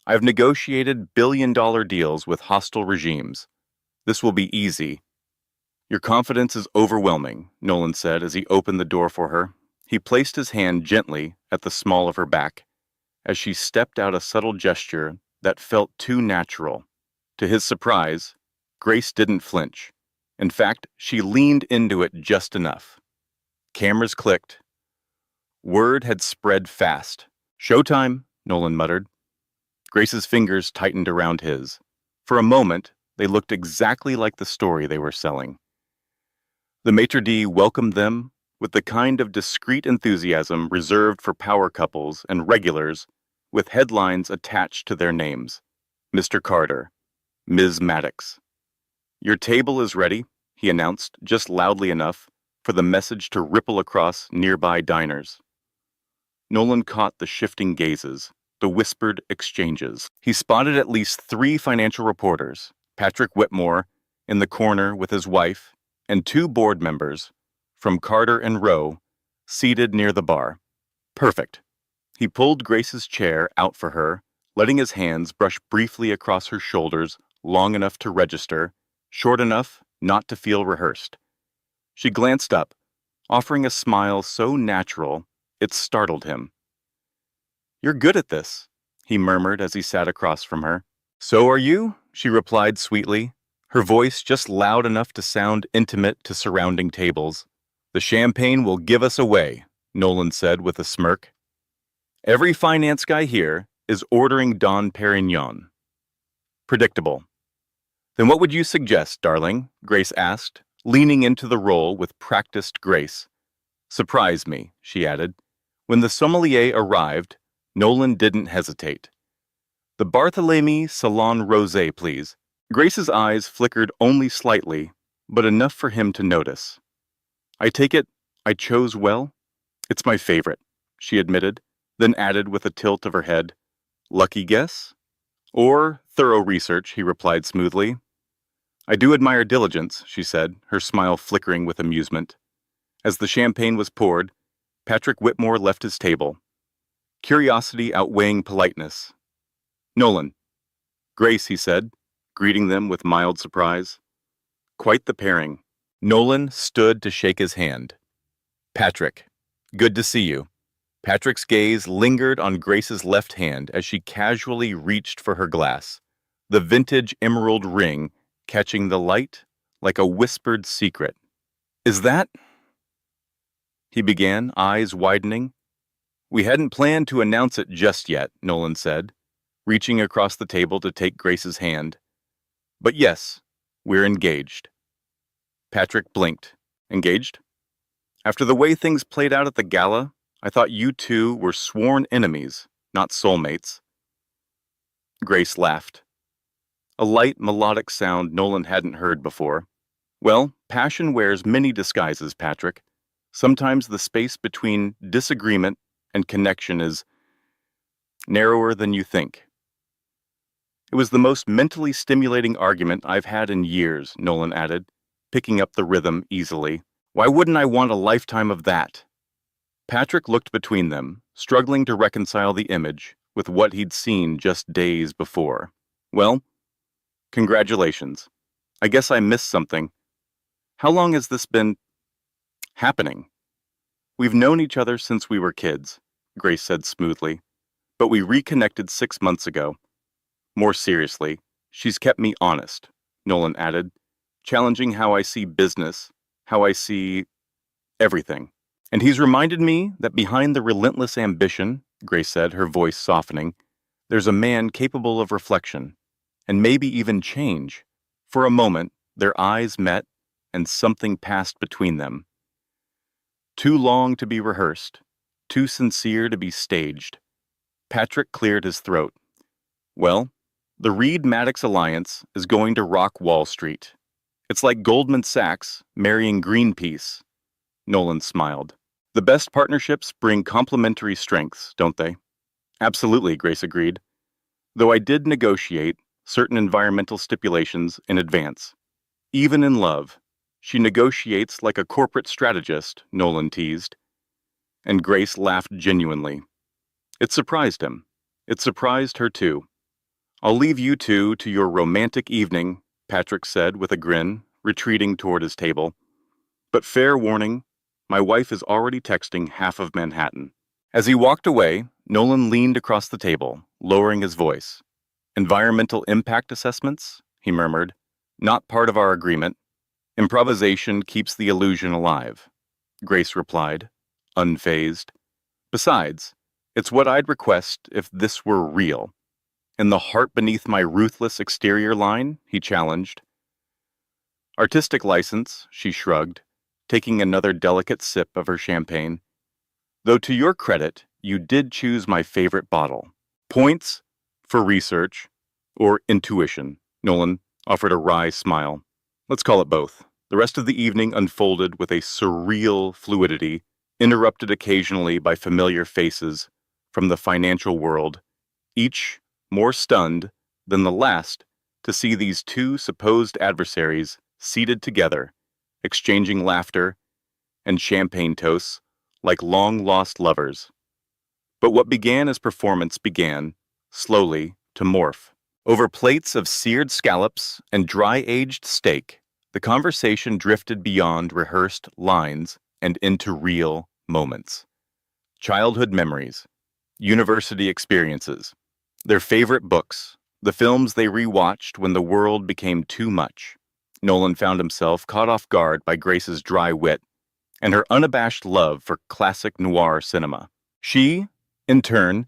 I've negotiated billion-dollar deals with hostile regimes. This will be easy. Your confidence is overwhelming, Nolan said as he opened the door for her. He placed his hand gently at the small of her back, as she stepped out a subtle gesture that felt too natural. To his surprise, Grace didn't flinch. In fact, she leaned into it just enough. Cameras clicked. Word had spread fast. Showtime, Nolan muttered. Grace's fingers tightened around his. For a moment, they looked exactly like the story they were selling. The maitre d' welcomed them with the kind of discreet enthusiasm reserved for power couples and regulars with headlines attached to their names. Mr. Carter, Ms. Maddox. Your table is ready, he announced, just loudly enough for the message to ripple across nearby diners. Nolan caught the shifting gazes, the whispered exchanges. He spotted at least 3 financial reporters, Patrick Whitmore in the corner with his wife, and 2 board members from Carter and Rowe seated near the bar. Perfect. He pulled Grace's chair out for her, letting his hands brush briefly across her shoulders, long enough to register, short enough not to feel rehearsed. She glanced up, offering a smile so natural it startled him. "You're good at this," he murmured as he sat across from her. "So are you," she replied sweetly, her voice just loud enough to sound intimate to surrounding tables. "The champagne will give us away," Nolan said with a smirk. "Every finance guy here is ordering Dom Perignon." Predictable. "Then what would you suggest, darling?" Grace asked, leaning into the role with practiced grace. "Surprise me," she added. When the sommelier arrived, Nolan didn't hesitate. "The Barthélemy Salon Rosé, please." Grace's eyes flickered only slightly, but enough for him to notice. "I take it I chose well?" "It's my favorite," she admitted, then added with a tilt of her head. "Lucky guess?" "Or thorough research," he replied smoothly. "I do admire diligence," she said, her smile flickering with amusement. As the champagne was poured, Patrick Whitmore left his table, curiosity outweighing politeness. "Nolan." "Grace," he said, greeting them with mild surprise. Quite the pairing. Nolan stood to shake his hand. "Patrick, good to see you." Patrick's gaze lingered on Grace's left hand as she casually reached for her glass, the vintage emerald ring catching the light like a whispered secret. "Is that—" he began, eyes widening. "We hadn't planned to announce it just yet," Nolan said, reaching across the table to take Grace's hand. "But yes, we're engaged." Patrick blinked. "Engaged? After the way things played out at the gala, I thought you two were sworn enemies, not soulmates." Grace laughed. A light, melodic sound Nolan hadn't heard before. "Well, passion wears many disguises, Patrick. Sometimes the space between disagreement and connection is narrower than you think." "It was the most mentally stimulating argument I've had in years," Nolan added, picking up the rhythm easily. "Why wouldn't I want a lifetime of that?" Patrick looked between them, struggling to reconcile the image with what he'd seen just days before. "Well, congratulations. I guess I missed something. How long has this been happening?" "We've known each other since we were kids," Grace said smoothly, "but we reconnected 6 months ago." More seriously, she's kept me honest, Nolan added, challenging how I see business, how I see everything. "And he's reminded me that behind the relentless ambition," Grace said, her voice softening, "there's a man capable of reflection, and maybe even change." For a moment, their eyes met, and something passed between them. Too long to be rehearsed, too sincere to be staged. Patrick cleared his throat. "Well, the Reed-Maddox alliance is going to rock Wall Street. It's like Goldman Sachs marrying Greenpeace." Nolan smiled. "The best partnerships bring complementary strengths, don't they?" "Absolutely," Grace agreed. "Though I did negotiate certain environmental stipulations in advance. Even in love, she negotiates like a corporate strategist," Nolan teased. And Grace laughed genuinely. It surprised him. It surprised her too. "I'll leave you two to your romantic evening," Patrick said with a grin, retreating toward his table. "But fair warning, my wife is already texting half of Manhattan." As he walked away, Nolan leaned across the table, lowering his voice. "Environmental impact assessments?" he murmured. "Not part of our agreement. Improvisation keeps the illusion alive," Grace replied, unfazed. "Besides, it's what I'd request if this were real." "In the heart beneath my ruthless exterior line?" he challenged. "Artistic license," she shrugged, taking another delicate sip of her champagne. "Though to your credit, you did choose my favorite bottle." "Points for research or intuition," Nolan offered a wry smile. Let's call it both. The rest of the evening unfolded with a surreal fluidity, interrupted occasionally by familiar faces from the financial world, each more stunned than the last to see these two supposed adversaries seated together, exchanging laughter and champagne toasts like long-lost lovers. But what began as performance began, slowly, to morph. Over plates of seared scallops and dry-aged steak, the conversation drifted beyond rehearsed lines and into real moments. Childhood memories, university experiences, their favorite books, the films they rewatched when the world became too much. Nolan found himself caught off guard by Grace's dry wit and her unabashed love for classic noir cinema. She, in turn,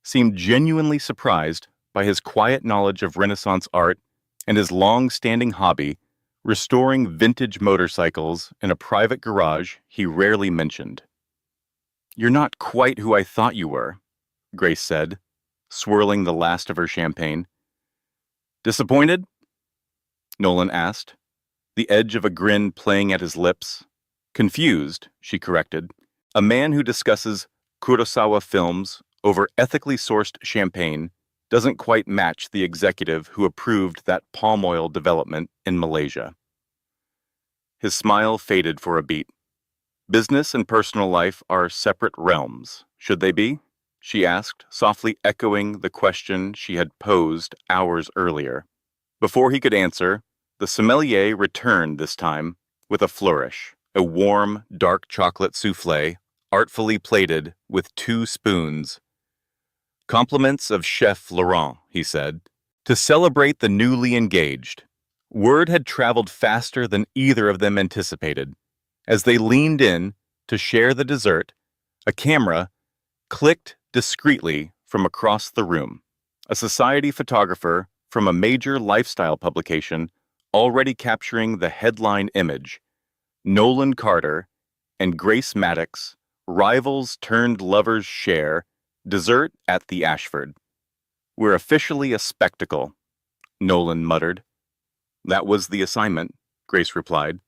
seemed genuinely surprised by his quiet knowledge of Renaissance art and his long-standing hobby, restoring vintage motorcycles in a private garage he rarely mentioned. "You're not quite who I thought you were," Grace said, swirling the last of her champagne. "Disappointed?" Nolan asked, the edge of a grin playing at his lips. "Confused," she corrected. "A man who discusses Kurosawa films over ethically sourced champagne doesn't quite match the executive who approved that palm oil development in Malaysia." His smile faded for a beat. "Business and personal life are separate realms, should they be?" she asked, softly echoing the question she had posed hours earlier. Before he could answer, the sommelier returned this time with a flourish, a warm, dark chocolate soufflé, artfully plated with 2 spoons. "Compliments of Chef Laurent," he said, "to celebrate the newly engaged." Word had traveled faster than either of them anticipated. As they leaned in to share the dessert, a camera clicked discreetly from across the room. A society photographer from a major lifestyle publication already capturing the headline image: Nolan Carter and Grace Maddox, rivals turned lovers share dessert at the Ashford. "We're officially a spectacle," Nolan muttered. "That was the assignment," Grace replied,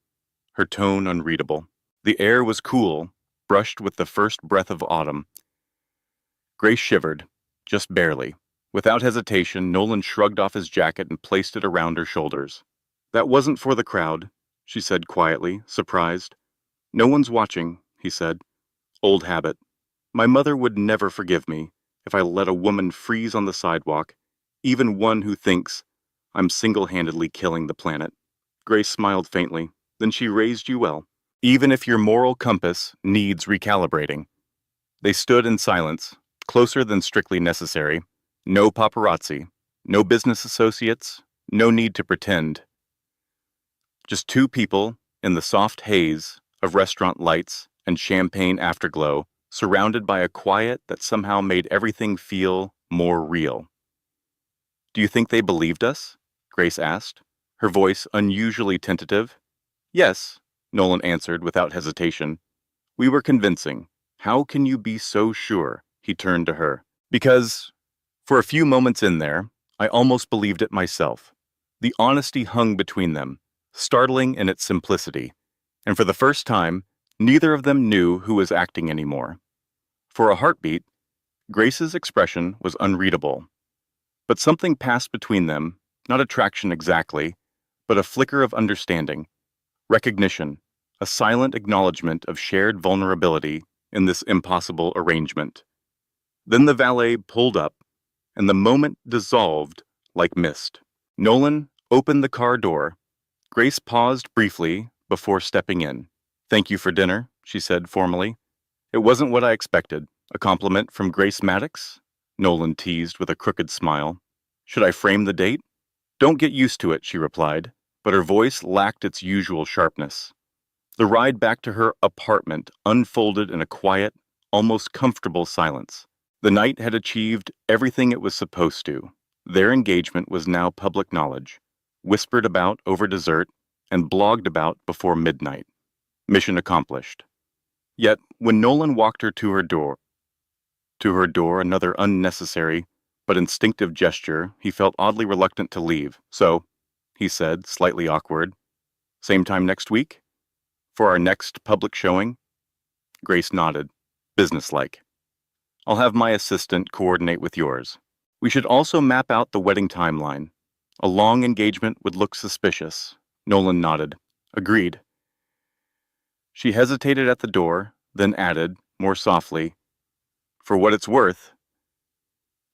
her tone unreadable. The air was cool, brushed with the first breath of autumn. Grace shivered, just barely. Without hesitation, Nolan shrugged off his jacket and placed it around her shoulders. "That wasn't for the crowd," she said quietly, surprised. "No one's watching," he said. "Old habit. My mother would never forgive me if I let a woman freeze on the sidewalk, even one who thinks I'm single-handedly killing the planet." Grace smiled faintly. "Then she raised you well, even if your moral compass needs recalibrating." They stood in silence, closer than strictly necessary. No paparazzi, no business associates, no need to pretend. Just 2 people in the soft haze of restaurant lights and champagne afterglow, surrounded by a quiet that somehow made everything feel more real. "Do you think they believed us?" Grace asked, her voice unusually tentative. "Yes," Nolan answered without hesitation. "We were convincing." "How can you be so sure?" He turned to her. "Because, for a few moments in there, I almost believed it myself." The honesty hung between them, startling in its simplicity, and for the first time, neither of them knew who was acting anymore. For a heartbeat, Grace's expression was unreadable. But something passed between them, not attraction exactly, but a flicker of understanding, recognition, a silent acknowledgement of shared vulnerability in this impossible arrangement. Then the valet pulled up, and the moment dissolved like mist. Nolan opened the car door. Grace paused briefly before stepping in. "Thank you for dinner," she said formally. "It wasn't what I expected." "A compliment from Grace Maddox?" Nolan teased with a crooked smile. "Should I frame the date?" "Don't get used to it," she replied, but her voice lacked its usual sharpness. The ride back to her apartment unfolded in a quiet, almost comfortable silence. The night had achieved everything it was supposed to. Their engagement was now public knowledge, whispered about over dessert, and blogged about before midnight. Mission accomplished. Yet, when Nolan walked her to her door, another unnecessary but instinctive gesture, he felt oddly reluctant to leave. "So," he said, slightly awkward, Same time next week? For our next public showing? Grace nodded, businesslike. I'll have my assistant coordinate with yours. We should also map out the wedding timeline. A long engagement would look suspicious. Nolan nodded. Agreed. She hesitated at the door, then added, more softly, for what it's worth.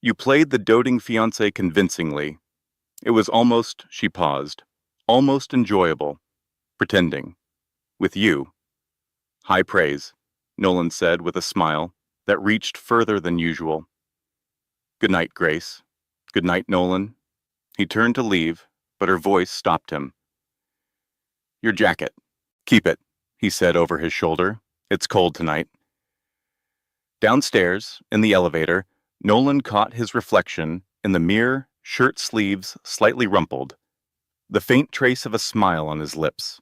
You played the doting fiancé convincingly. It was almost, she paused, almost enjoyable, pretending. With you. High praise, Nolan said with a smile that reached further than usual. Good night, Grace. Good night, Nolan. He turned to leave, but her voice stopped him. Your jacket. Keep it, he said over his shoulder. It's cold tonight. Downstairs, in the elevator, Nolan caught his reflection in the mirror, shirt sleeves slightly rumpled, the faint trace of a smile on his lips.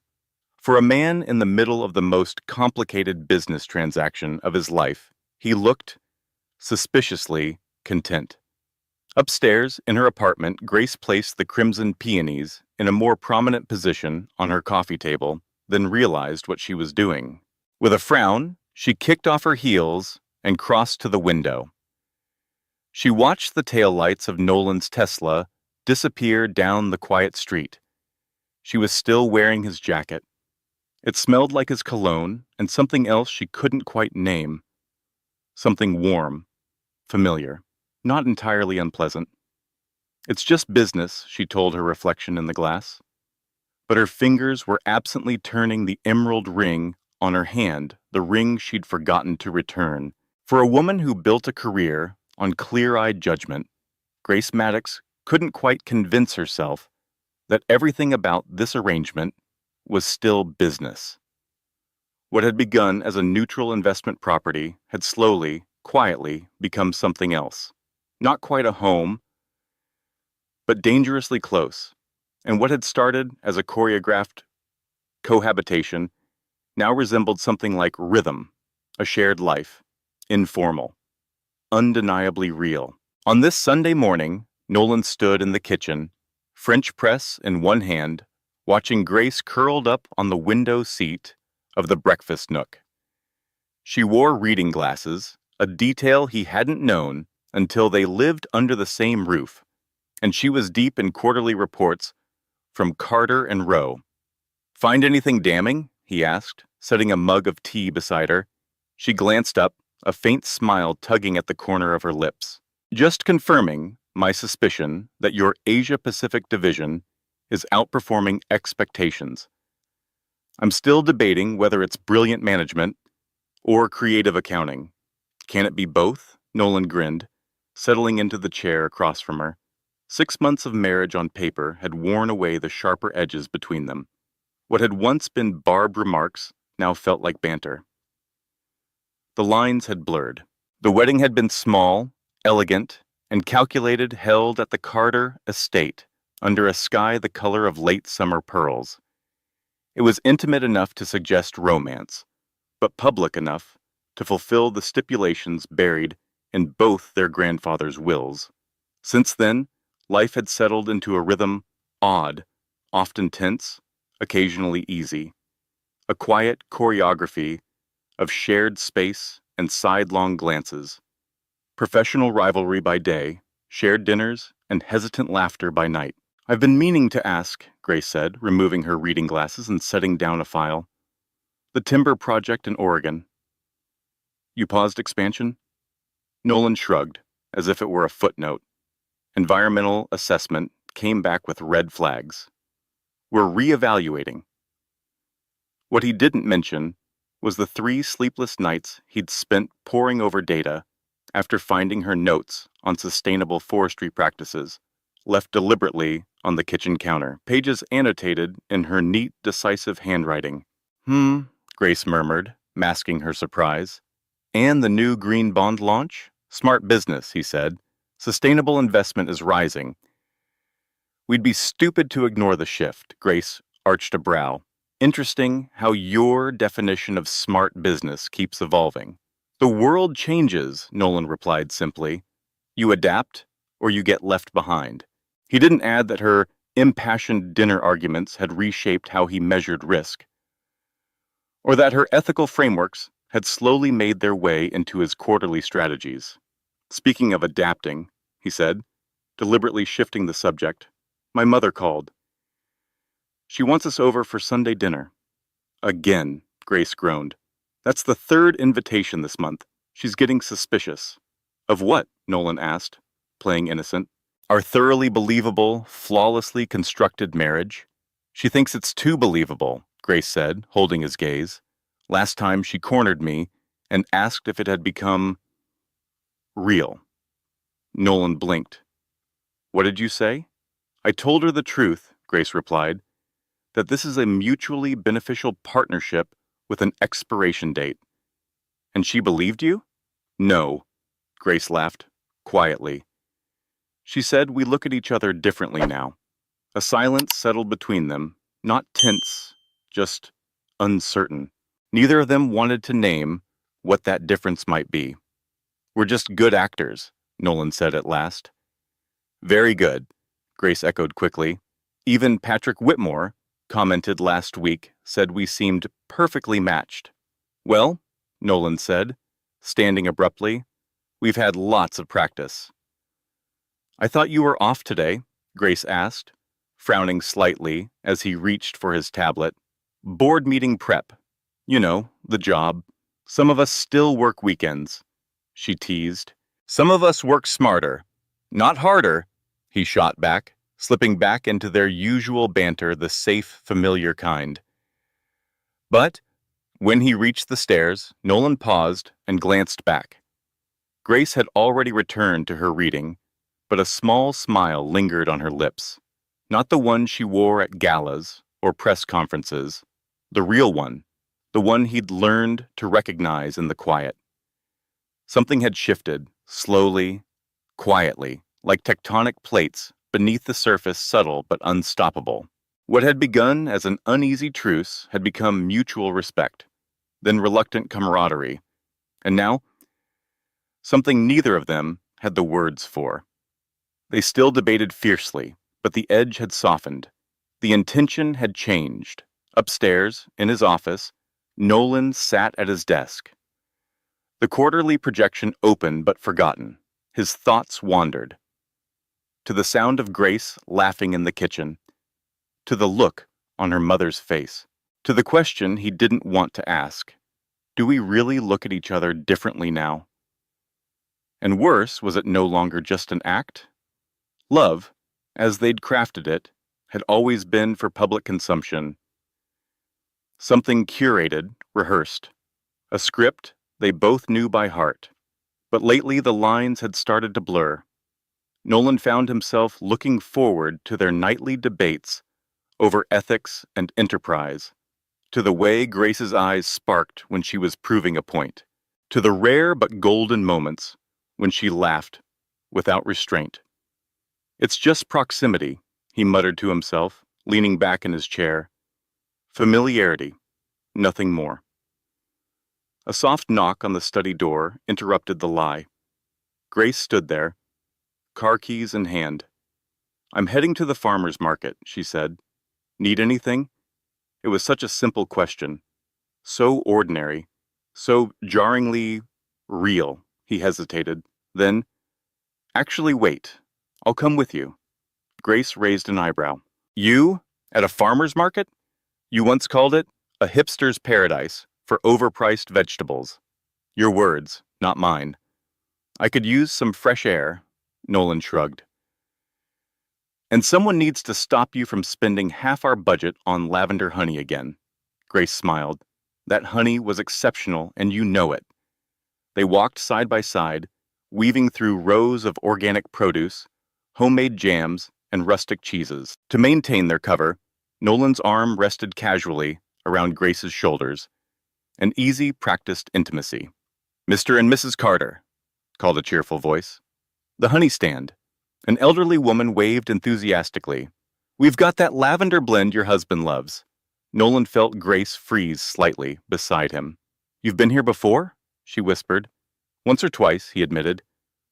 For a man in the middle of the most complicated business transaction of his life, he looked, suspiciously, content. Upstairs, in her apartment, Grace placed the crimson peonies in a more prominent position on her coffee table, then realized what she was doing. With a frown, she kicked off her heels and crossed to the window. She watched the taillights of Nolan's Tesla disappear down the quiet street. She was still wearing his jacket. It smelled like his cologne and something else she couldn't quite name. Something warm, familiar, not entirely unpleasant. It's just business, she told her reflection in the glass. But her fingers were absently turning the emerald ring on her hand, the ring she'd forgotten to return. For a woman who built a career on clear-eyed judgment, Grace Maddox couldn't quite convince herself that everything about this arrangement was still business. What had begun as a neutral investment property had slowly, quietly become something else. Not quite a home, but dangerously close. And what had started as a choreographed cohabitation now resembled something like rhythm, a shared life, informal, undeniably real. On this Sunday morning, Nolan stood in the kitchen, French press in one hand, watching Grace curled up on the window seat of the breakfast nook. She wore reading glasses, a detail he hadn't known until they lived under the same roof, and she was deep in quarterly reports from Carter and Rowe. Find anything damning? He asked, setting a mug of tea beside her. She glanced up, a faint smile tugging at the corner of her lips. Just confirming my suspicion that your Asia-Pacific division is outperforming expectations. I'm still debating whether it's brilliant management or creative accounting. Can it be both? Nolan grinned, settling into the chair across from her. 6 months of marriage on paper had worn away the sharper edges between them. What had once been barbed remarks now felt like banter. The lines had blurred. The wedding had been small, elegant, and calculated, held at the Carter estate under a sky the color of late summer pearls. It was intimate enough to suggest romance, but public enough to fulfill the stipulations buried in both their grandfathers' wills. Since then, life had settled into a rhythm odd, often tense, occasionally easy. A quiet choreography of shared space and sidelong glances. Professional rivalry by day, shared dinners, and hesitant laughter by night. I've been meaning to ask, Grace said, removing her reading glasses and setting down a file. The timber project in Oregon. You paused expansion? Nolan shrugged, as if it were a footnote. Environmental assessment came back with red flags. We're reevaluating. What he didn't mention was the 3 sleepless nights he'd spent poring over data after finding her notes on sustainable forestry practices, left deliberately on the kitchen counter, pages annotated in her neat, decisive handwriting. Grace murmured, masking her surprise. And the new green bond launch? Smart business, he said. Sustainable investment is rising. We'd be stupid to ignore the shift, Grace arched a brow. Interesting how your definition of smart business keeps evolving. The world changes, Nolan replied simply. You adapt, or you get left behind. He didn't add that her impassioned dinner arguments had reshaped how he measured risk, or that her ethical frameworks had slowly made their way into his quarterly strategies. Speaking of adapting, he said, deliberately shifting the subject, my mother called. She wants us over for Sunday dinner. Again, Grace groaned. That's the third invitation this month. She's getting suspicious. Of what? Nolan asked, playing innocent. Our thoroughly believable, flawlessly constructed marriage? She thinks it's too believable, Grace said, holding his gaze. Last time she cornered me and asked if it had become real. Nolan blinked. What did you say? I told her the truth, Grace replied, that this is a mutually beneficial partnership with an expiration date. And she believed you? No, Grace laughed, quietly. She said we look at each other differently now. A silence settled between them, not tense, just uncertain. Neither of them wanted to name what that difference might be. We're just good actors, Nolan said at last. Very good, Grace echoed quickly. Even Patrick Whitmore, commented last week, said we seemed perfectly matched. Well, Nolan said, standing abruptly, we've had lots of practice. I thought you were off today, Grace asked, frowning slightly as he reached for his tablet. Board meeting prep. You know, the job. Some of us still work weekends, she teased. Some of us work smarter, not harder, he shot back, slipping back into their usual banter, the safe, familiar kind. But when he reached the stairs, Nolan paused and glanced back. Grace had already returned to her reading, but a small smile lingered on her lips. Not the one she wore at galas or press conferences, the real one, the one he'd learned to recognize in the quiet. Something had shifted, slowly, quietly, like tectonic plates beneath the surface, subtle but unstoppable. What had begun as an uneasy truce had become mutual respect, then reluctant camaraderie, and now something neither of them had the words for. They still debated fiercely, but the edge had softened. The intention had changed. Upstairs, in his office, Nolan sat at his desk. The quarterly projection open but forgotten. His thoughts wandered. To the sound of Grace laughing in the kitchen. To the look on her mother's face. To the question he didn't want to ask. Do we really look at each other differently now? And worse, was it no longer just an act? Love, as they'd crafted it, had always been for public consumption. Something curated, rehearsed. A script they both knew by heart. But lately the lines had started to blur. Nolan found himself looking forward to their nightly debates over ethics and enterprise, to the way Grace's eyes sparked when she was proving a point, to the rare but golden moments when she laughed without restraint. It's just proximity, he muttered to himself, leaning back in his chair. Familiarity, nothing more. A soft knock on the study door interrupted the lie. Grace stood there, car keys in hand. I'm heading to the farmer's market, she said. Need anything? It was such a simple question. So ordinary, so jarringly real, he hesitated. Then, actually wait, I'll come with you. Grace raised an eyebrow. You? At a farmer's market? You once called it a hipster's paradise for overpriced vegetables. Your words, not mine. I could use some fresh air, Nolan shrugged. And someone needs to stop you from spending half our budget on lavender honey again. Grace smiled. That honey was exceptional, and you know it. They walked side by side, weaving through rows of organic produce, homemade jams, and rustic cheeses. To maintain their cover, Nolan's arm rested casually around Grace's shoulders, an easy, practiced intimacy. Mr. and Mrs. Carter, called a cheerful voice. The honey stand. An elderly woman waved enthusiastically. We've got that lavender blend your husband loves. Nolan felt Grace freeze slightly beside him. You've been here before? She whispered. Once or twice, he admitted.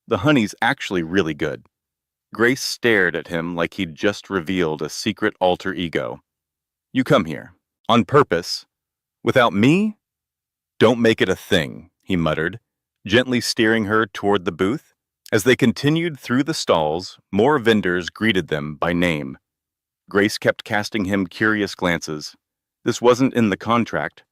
The honey's actually really good. Grace stared at him like he'd just revealed a secret alter ego. You come here. On purpose. Without me? Don't make it a thing, he muttered, gently steering her toward the booth. As they continued through the stalls, more vendors greeted them by name. Grace kept casting him curious glances. This wasn't in the contract.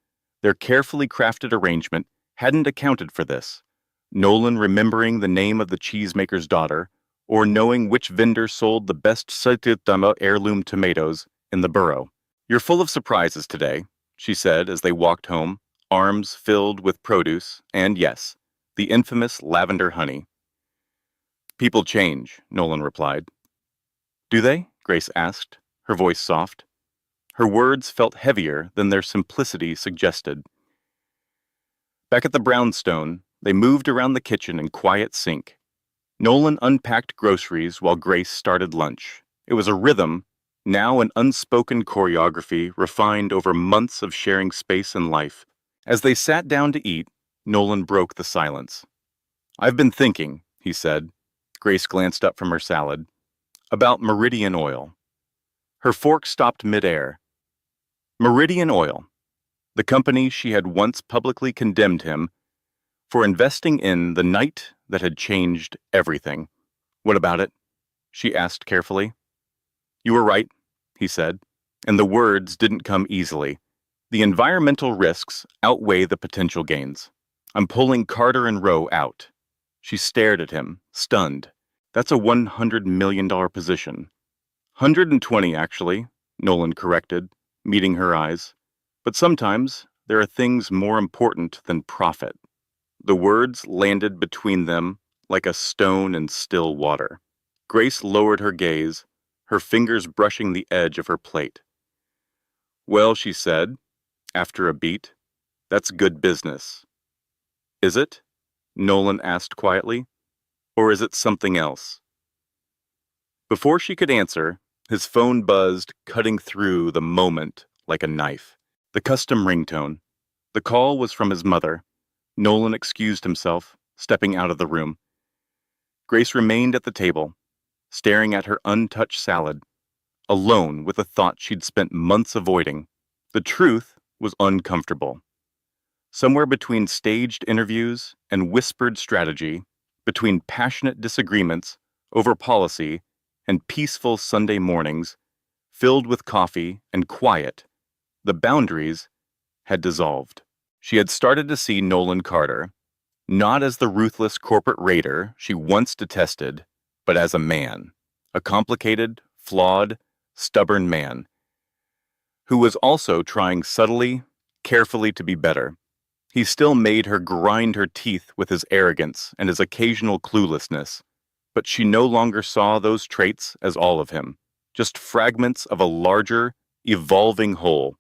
Their carefully crafted arrangement hadn't accounted for this. Nolan remembering the name of the cheesemaker's daughter, or knowing which vendor sold the best Saitama heirloom tomatoes in the borough. You're full of surprises today, she said as they walked home, arms filled with produce and, yes, the infamous lavender honey. People change, Nolan replied. Do they? Grace asked, her voice soft. Her words felt heavier than their simplicity suggested. Back at the brownstone, they moved around the kitchen in quiet sync. Nolan unpacked groceries while Grace started lunch. It was a rhythm, now an unspoken choreography refined over months of sharing space and life. As they sat down to eat, Nolan broke the silence. I've been thinking, he said. Grace glanced up from her salad. About Meridian Oil. Her fork stopped midair. Meridian Oil, the company she had once publicly condemned him for investing in the night that had changed everything. What about it? She asked carefully. You were right, he said, and the words didn't come easily. The environmental risks outweigh the potential gains. I'm pulling Carter and Rowe out. She stared at him, stunned. That's a $100 million position. 120, actually, Nolan corrected, meeting her eyes. But sometimes there are things more important than profit. The words landed between them like a stone in still water. Grace lowered her gaze, her fingers brushing the edge of her plate. Well, she said, after a beat, that's good business. Is it? Nolan asked quietly. Or is it something else? Before she could answer, his phone buzzed, cutting through the moment like a knife. The custom ringtone. The call was from his mother. Nolan excused himself, stepping out of the room. Grace remained at the table, staring at her untouched salad, alone with a thought she'd spent months avoiding. The truth was uncomfortable. Somewhere between staged interviews and whispered strategy, between passionate disagreements over policy and peaceful Sunday mornings, filled with coffee and quiet, the boundaries had dissolved. She had started to see Nolan Carter, not as the ruthless corporate raider she once detested, but as a man, a complicated, flawed, stubborn man, who was also trying subtly, carefully to be better. He still made her grind her teeth with his arrogance and his occasional cluelessness, but she no longer saw those traits as all of him, just fragments of a larger, evolving whole.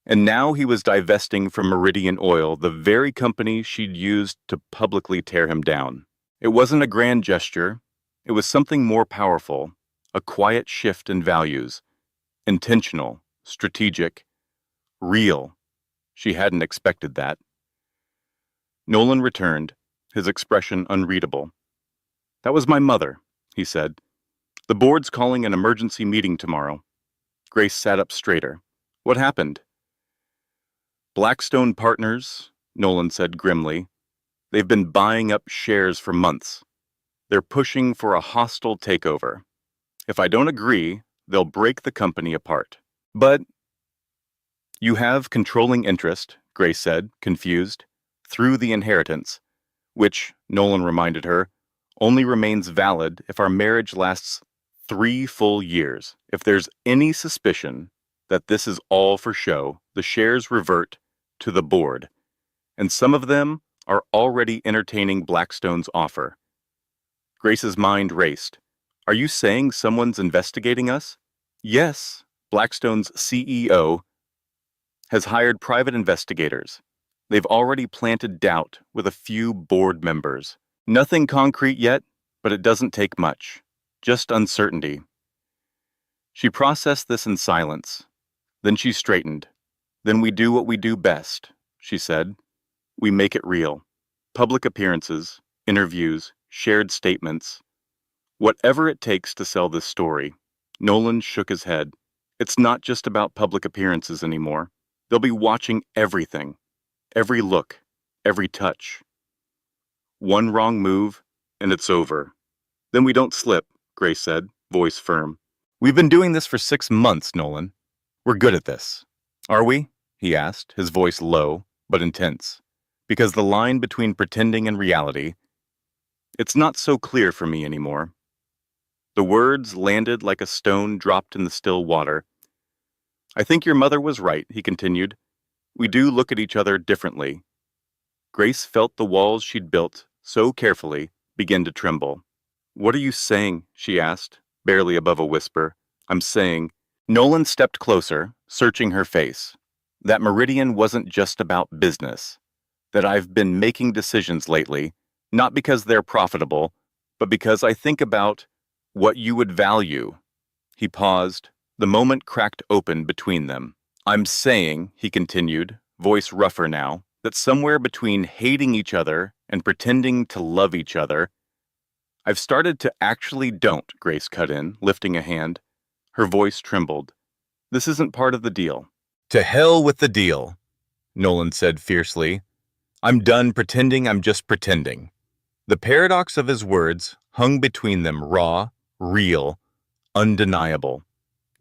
And now he was divesting from Meridian Oil, the very company she'd used to publicly tear him down. It wasn't a grand gesture. It was something more powerful, a quiet shift in values, intentional, strategic, real. She hadn't expected that. Nolan returned, his expression unreadable. That was my mother, he said. The board's calling an emergency meeting tomorrow. Grace sat up straighter. What happened? Blackstone Partners, Nolan said grimly. They've been buying up shares for months. They're pushing for a hostile takeover. If I don't agree, they'll break the company apart. But you have controlling interest, Grace said, confused, through the inheritance, which, Nolan reminded her, only remains valid if our marriage lasts 3 full years. If there's any suspicion that this is all for show, the shares revert to the board, and some of them are already entertaining Blackstone's offer. Grace's mind raced. Are you saying someone's investigating us? Yes, Blackstone's CEO has hired private investigators. They've already planted doubt with a few board members. Nothing concrete yet, but it doesn't take much. Just uncertainty. She processed this in silence. Then she straightened. Then we do what we do best, she said. We make it real. Public appearances, interviews, shared statements. Whatever it takes to sell this story. Nolan shook his head. It's not just about public appearances anymore. They'll be watching everything, every look, every touch. One wrong move, and it's over. Then we don't slip, Grace said, voice firm. We've been doing this for 6 months, Nolan. We're good at this. Are we? He asked, his voice low, but intense. Because the line between pretending and reality, it's not so clear for me anymore. The words landed like a stone dropped in the still water. I think your mother was right, he continued. We do look at each other differently. Grace felt the walls she'd built so carefully begin to tremble. What are you saying? She asked, barely above a whisper. I'm saying. Nolan stepped closer, searching her face. That Meridian wasn't just about business. That I've been making decisions lately, not because they're profitable, but because I think about what you would value. He paused. The moment cracked open between them. I'm saying, he continued, voice rougher now, that somewhere between hating each other and pretending to love each other, I've started to actually don't, Grace cut in, lifting a hand. Her voice trembled. This isn't part of the deal. To hell with the deal, Nolan said fiercely. I'm done pretending I'm just pretending. The paradox of his words hung between them raw, real, undeniable.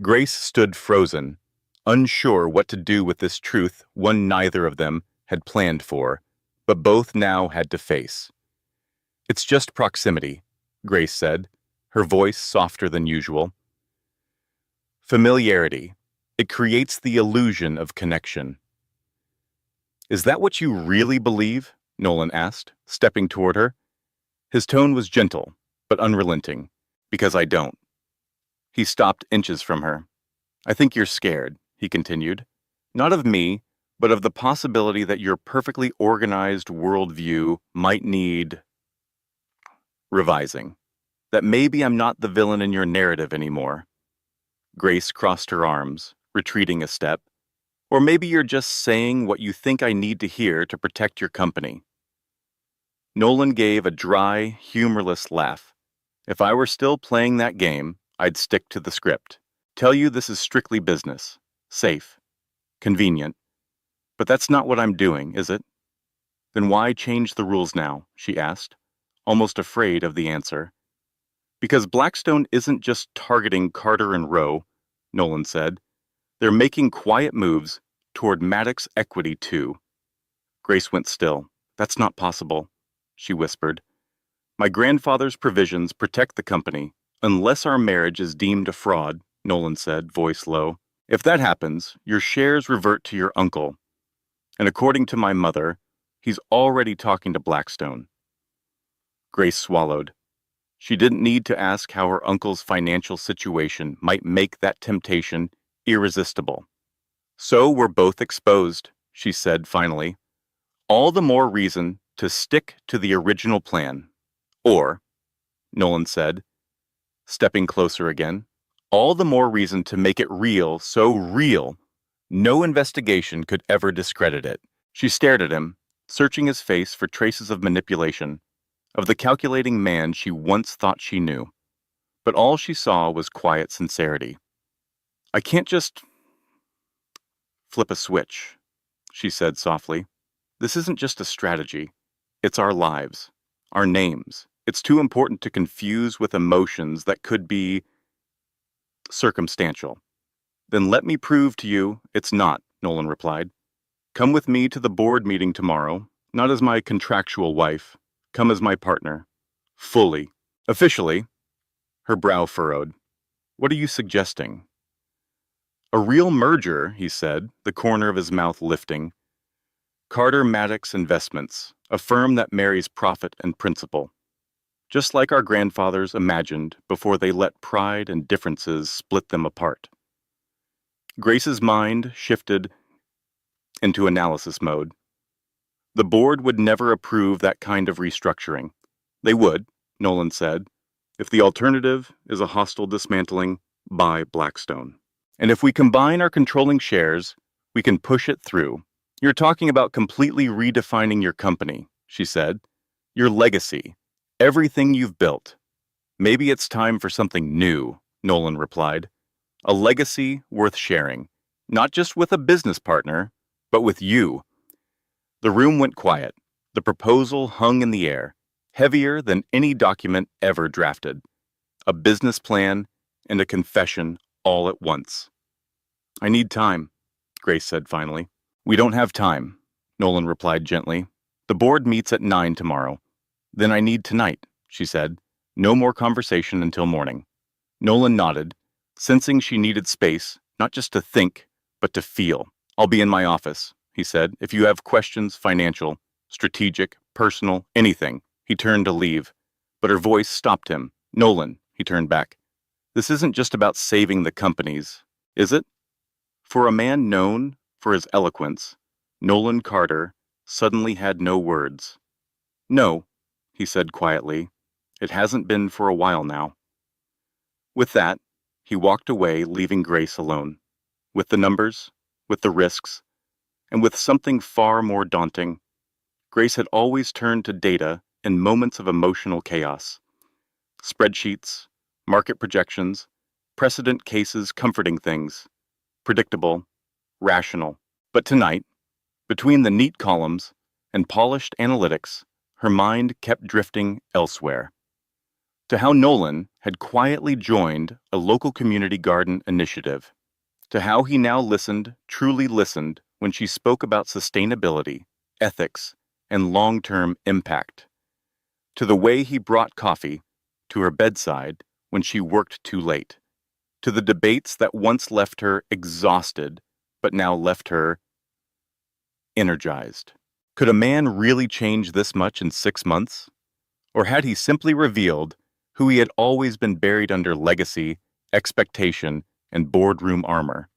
Grace stood frozen, unsure what to do with this truth one neither of them had planned for, but both now had to face. It's just proximity, Grace said, her voice softer than usual. Familiarity. It creates the illusion of connection. Is that what you really believe? Nolan asked, stepping toward her. His tone was gentle, but unrelenting. Because I don't. He stopped inches from her. I think you're scared, he continued. Not of me, but of the possibility that your perfectly organized worldview might need revising. That maybe I'm not the villain in your narrative anymore. Grace crossed her arms, retreating a step. Or maybe you're just saying what you think I need to hear to protect your company. Nolan gave a dry, humorless laugh. If I were still playing that game, I'd stick to the script. Tell you this is strictly business. Safe. Convenient. But that's not what I'm doing, is it? Then why change the rules now? She asked, almost afraid of the answer. Because Blackstone isn't just targeting Carter and Rowe, Nolan said. They're making quiet moves toward Maddox equity too. Grace went still. That's not possible, she whispered. My grandfather's provisions protect the company, unless our marriage is deemed a fraud, Nolan said, voice low. If that happens, your shares revert to your uncle. And according to my mother, he's already talking to Blackstone. Grace swallowed. She didn't need to ask how her uncle's financial situation might make that temptation irresistible. So we're both exposed, she said finally. All the more reason to stick to the original plan. Or, Nolan said, stepping closer again, all the more reason to make it real, so real, no investigation could ever discredit it. She stared at him, searching his face for traces of manipulation, of the calculating man she once thought she knew. But all she saw was quiet sincerity. I can't just flip a switch, she said softly. This isn't just a strategy. It's our lives, our names. It's too important to confuse with emotions that could be circumstantial. Then let me prove to you it's not, Nolan replied. Come with me to the board meeting tomorrow, not as my contractual wife. Come as my partner. Fully. Officially. Her brow furrowed. What are you suggesting? A real merger, he said, the corner of his mouth lifting. Carter Maddox Investments, a firm that marries profit and principle. Just like our grandfathers imagined before they let pride and differences split them apart. Grace's mind shifted into analysis mode. The board would never approve that kind of restructuring. They would, Nolan said, if the alternative is a hostile dismantling by Blackstone. And if we combine our controlling shares, we can push it through. You're talking about completely redefining your company, she said. Your legacy, everything you've built. Maybe it's time for something new, Nolan replied. A legacy worth sharing, not just with a business partner, but with you. The room went quiet. The proposal hung in the air, heavier than any document ever drafted. A business plan and a confession all at once. I need time, Grace said finally. We don't have time, Nolan replied gently. The board meets at 9 tomorrow. Then I need tonight, she said. No more conversation until morning. Nolan nodded, sensing she needed space, not just to think, but to feel. I'll be in my office, he said. If you have questions, financial, strategic, personal, anything. He turned to leave, but her voice stopped him. Nolan, he turned back. This isn't just about saving the companies, is it? For a man known for his eloquence, Nolan Carter suddenly had no words. No, he said quietly. It hasn't been for a while now. With that, he walked away, leaving Grace alone. With the numbers, with the risks, and with something far more daunting. Grace had always turned to data in moments of emotional chaos. Spreadsheets, market projections, precedent cases comforting things. Predictable, rational. But tonight, between the neat columns and polished analytics, her mind kept drifting elsewhere. To how Nolan had quietly joined a local community garden initiative. To how he now listened, truly listened, when she spoke about sustainability, ethics, and long-term impact. To the way he brought coffee to her bedside when she worked too late. To the debates that once left her exhausted, but now left her energized. Could a man really change this much in 6 months? Or had he simply revealed who he had always been buried under legacy, expectation, and boardroom armor?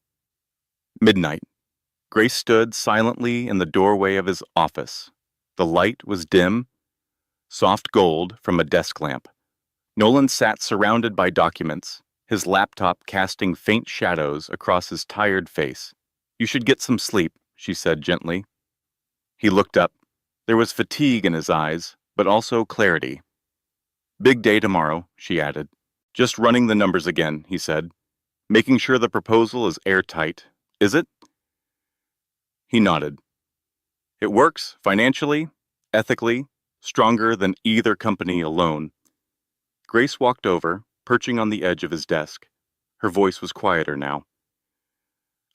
Midnight. Grace stood silently in the doorway of his office. The light was dim, soft gold from a desk lamp. Nolan sat surrounded by documents, his laptop casting faint shadows across his tired face. You should get some sleep, she said gently. He looked up. There was fatigue in his eyes, but also clarity. Big day tomorrow, she added. Just running the numbers again, he said. Making sure the proposal is airtight. Is it? He nodded. It works, financially, ethically, stronger than either company alone. Grace walked over, perching on the edge of his desk. Her voice was quieter now.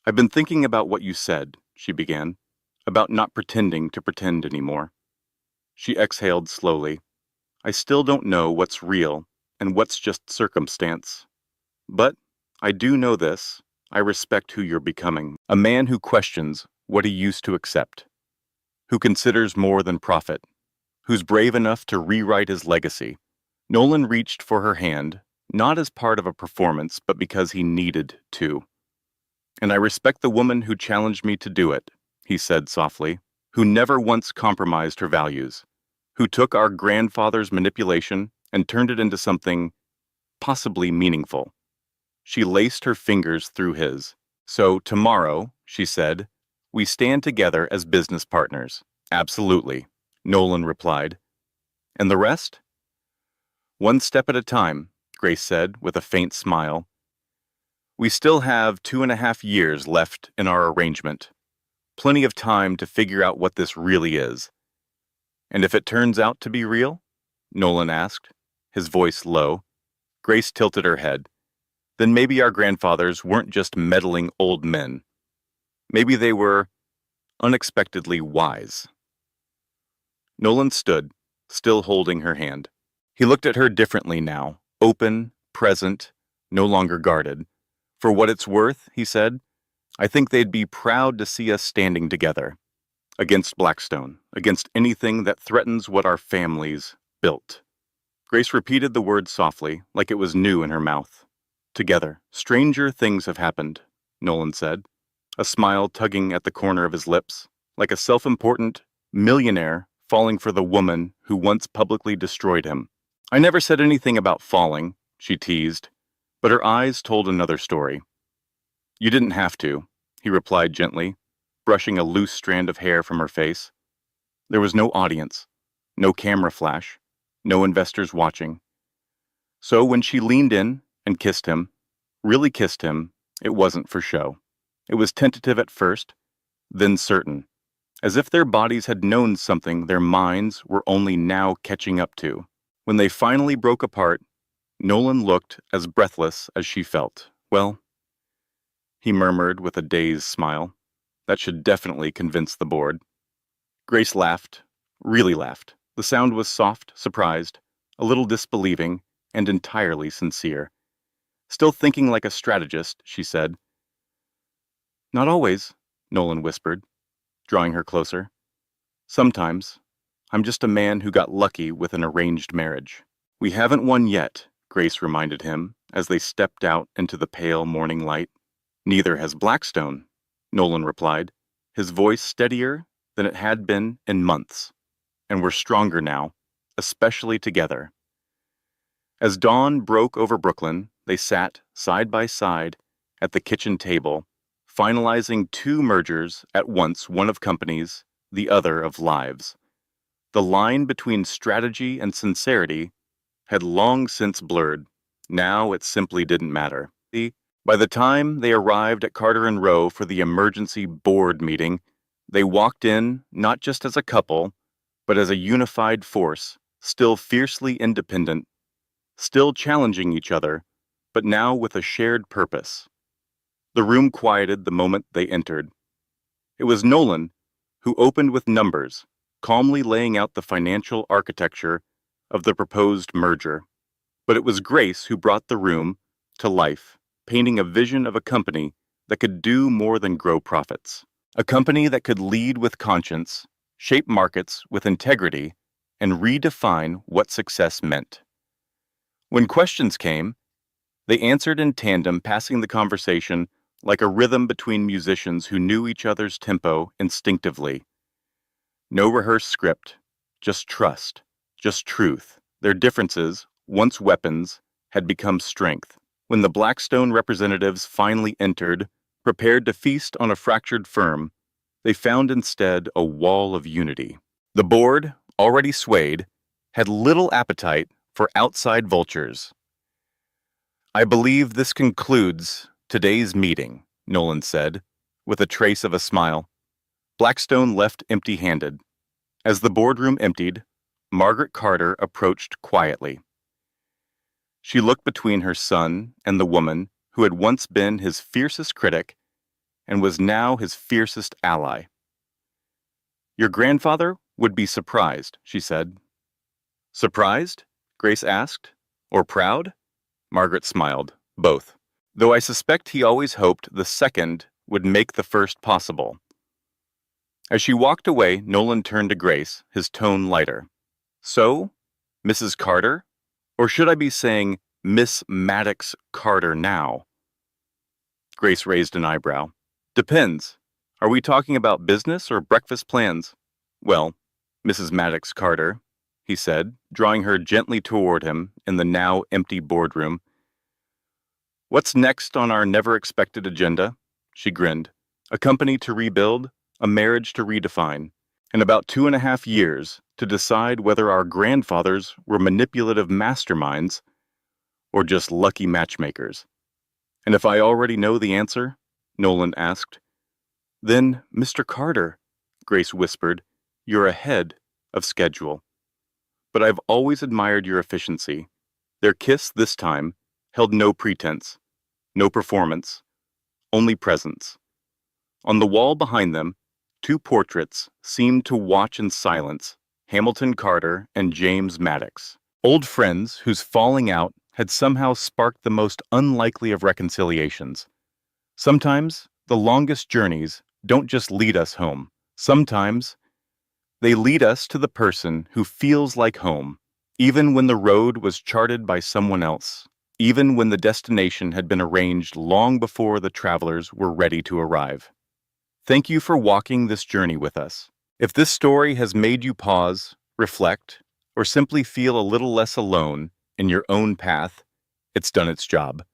I've been thinking about what you said, she began, about not pretending to pretend anymore. She exhaled slowly. I still don't know what's real and what's just circumstance. But I do know this. I respect who you're becoming. A man who questions what he used to accept, who considers more than profit, who's brave enough to rewrite his legacy. Nolan reached for her hand, not as part of a performance, but because he needed to. And I respect the woman who challenged me to do it, he said softly, who never once compromised her values, who took our grandfather's manipulation and turned it into something possibly meaningful. She laced her fingers through his. So tomorrow, she said, we stand together as business partners. Absolutely, Nolan replied. And the rest? One step at a time, Grace said with a faint smile. We still have 2.5 years left in our arrangement. Plenty of time to figure out what this really is. And if it turns out to be real? Nolan asked, his voice low. Grace tilted her head. Then maybe our grandfathers weren't just meddling old men. Maybe they were unexpectedly wise. Nolan stood, still holding her hand. He looked at her differently now, open, present, no longer guarded. For what it's worth, he said, I think they'd be proud to see us standing together. Against Blackstone, against anything that threatens what our families built. Grace repeated the word softly, like it was new in her mouth. Together, stranger things have happened, Nolan said, a smile tugging at the corner of his lips, like a self-important millionaire falling for the woman who once publicly destroyed him. I never said anything about falling, she teased, but her eyes told another story. You didn't have to, he replied gently, brushing a loose strand of hair from her face. There was no audience, no camera flash, no investors watching. So when she leaned in and kissed him, really kissed him, it wasn't for show. It was tentative at first, then certain, as if their bodies had known something their minds were only now catching up to. When they finally broke apart, Nolan looked as breathless as she felt. Well, he murmured with a dazed smile. That should definitely convince the board. Grace laughed, really laughed. The sound was soft, surprised, a little disbelieving, and entirely sincere. Still thinking like a strategist, she said. Not always, Nolan whispered, drawing her closer. Sometimes. I'm just a man who got lucky with an arranged marriage. We haven't won yet, Grace reminded him as they stepped out into the pale morning light. Neither has Blackstone, Nolan replied, his voice steadier than it had been in months. And we're stronger now, especially together. As dawn broke over Brooklyn, they sat side by side at the kitchen table, finalizing two mergers at once, one of companies, the other of lives. The line between strategy and sincerity had long since blurred. Now it simply didn't matter. By the time they arrived at Carter and Row for the emergency board meeting, they walked in not just as a couple, but as a unified force, still fiercely independent, still challenging each other, but now with a shared purpose. The room quieted the moment they entered. It was Nolan who opened with numbers, calmly laying out the financial architecture of the proposed merger. But it was Grace who brought the room to life, painting a vision of a company that could do more than grow profits. A company that could lead with conscience, shape markets with integrity, and redefine what success meant. When questions came, they answered in tandem, passing the conversation like a rhythm between musicians who knew each other's tempo instinctively. No rehearsed script, just trust, just truth. Their differences, once weapons, had become strength. When the Blackstone representatives finally entered, prepared to feast on a fractured firm, they found instead a wall of unity. The board, already swayed, had little appetite for outside vultures. I believe this concludes today's meeting, Nolan said, with a trace of a smile. Blackstone left empty-handed. As the boardroom emptied, Margaret Carter approached quietly. She looked between her son and the woman who had once been his fiercest critic and was now his fiercest ally. Your grandfather would be surprised, she said. Surprised? Grace asked. Or proud? Margaret smiled. Both. Though I suspect he always hoped the second would make the first possible. As she walked away, Nolan turned to Grace, his tone lighter. So, Mrs. Carter? Or should I be saying Miss Maddox Carter now? Grace raised an eyebrow. Depends. Are we talking about business or breakfast plans? Well, Mrs. Maddox Carter, he said, drawing her gently toward him in the now empty boardroom. What's next on our never-expected agenda? She grinned. A company to rebuild, a marriage to redefine, and about 2.5 years to decide whether our grandfathers were manipulative masterminds or just lucky matchmakers. And if I already know the answer, Nolan asked. Then, Mr. Carter, Grace whispered, you're ahead of schedule. But I've always admired your efficiency. Their kiss this time held no pretense, no performance, only presence. On the wall behind them, two portraits seemed to watch in silence, Hamilton Carter and James Maddox, old friends whose falling out had somehow sparked the most unlikely of reconciliations. Sometimes the longest journeys don't just lead us home. Sometimes they lead us to the person who feels like home, even when the road was charted by someone else, even when the destination had been arranged long before the travelers were ready to arrive. Thank you for walking this journey with us. If this story has made you pause, reflect, or simply feel a little less alone in your own path, it's done its job.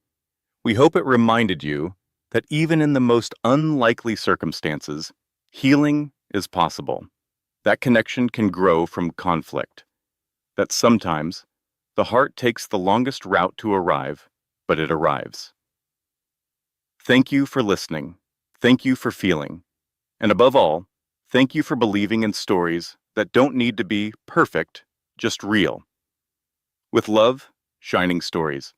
We hope it reminded you that even in the most unlikely circumstances, healing is possible. That connection can grow from conflict. That sometimes The heart takes the longest route to arrive, but it arrives. Thank you for listening. Thank you for feeling. And above all, thank you for believing in stories that don't need to be perfect, just real. With love, Shining Stories.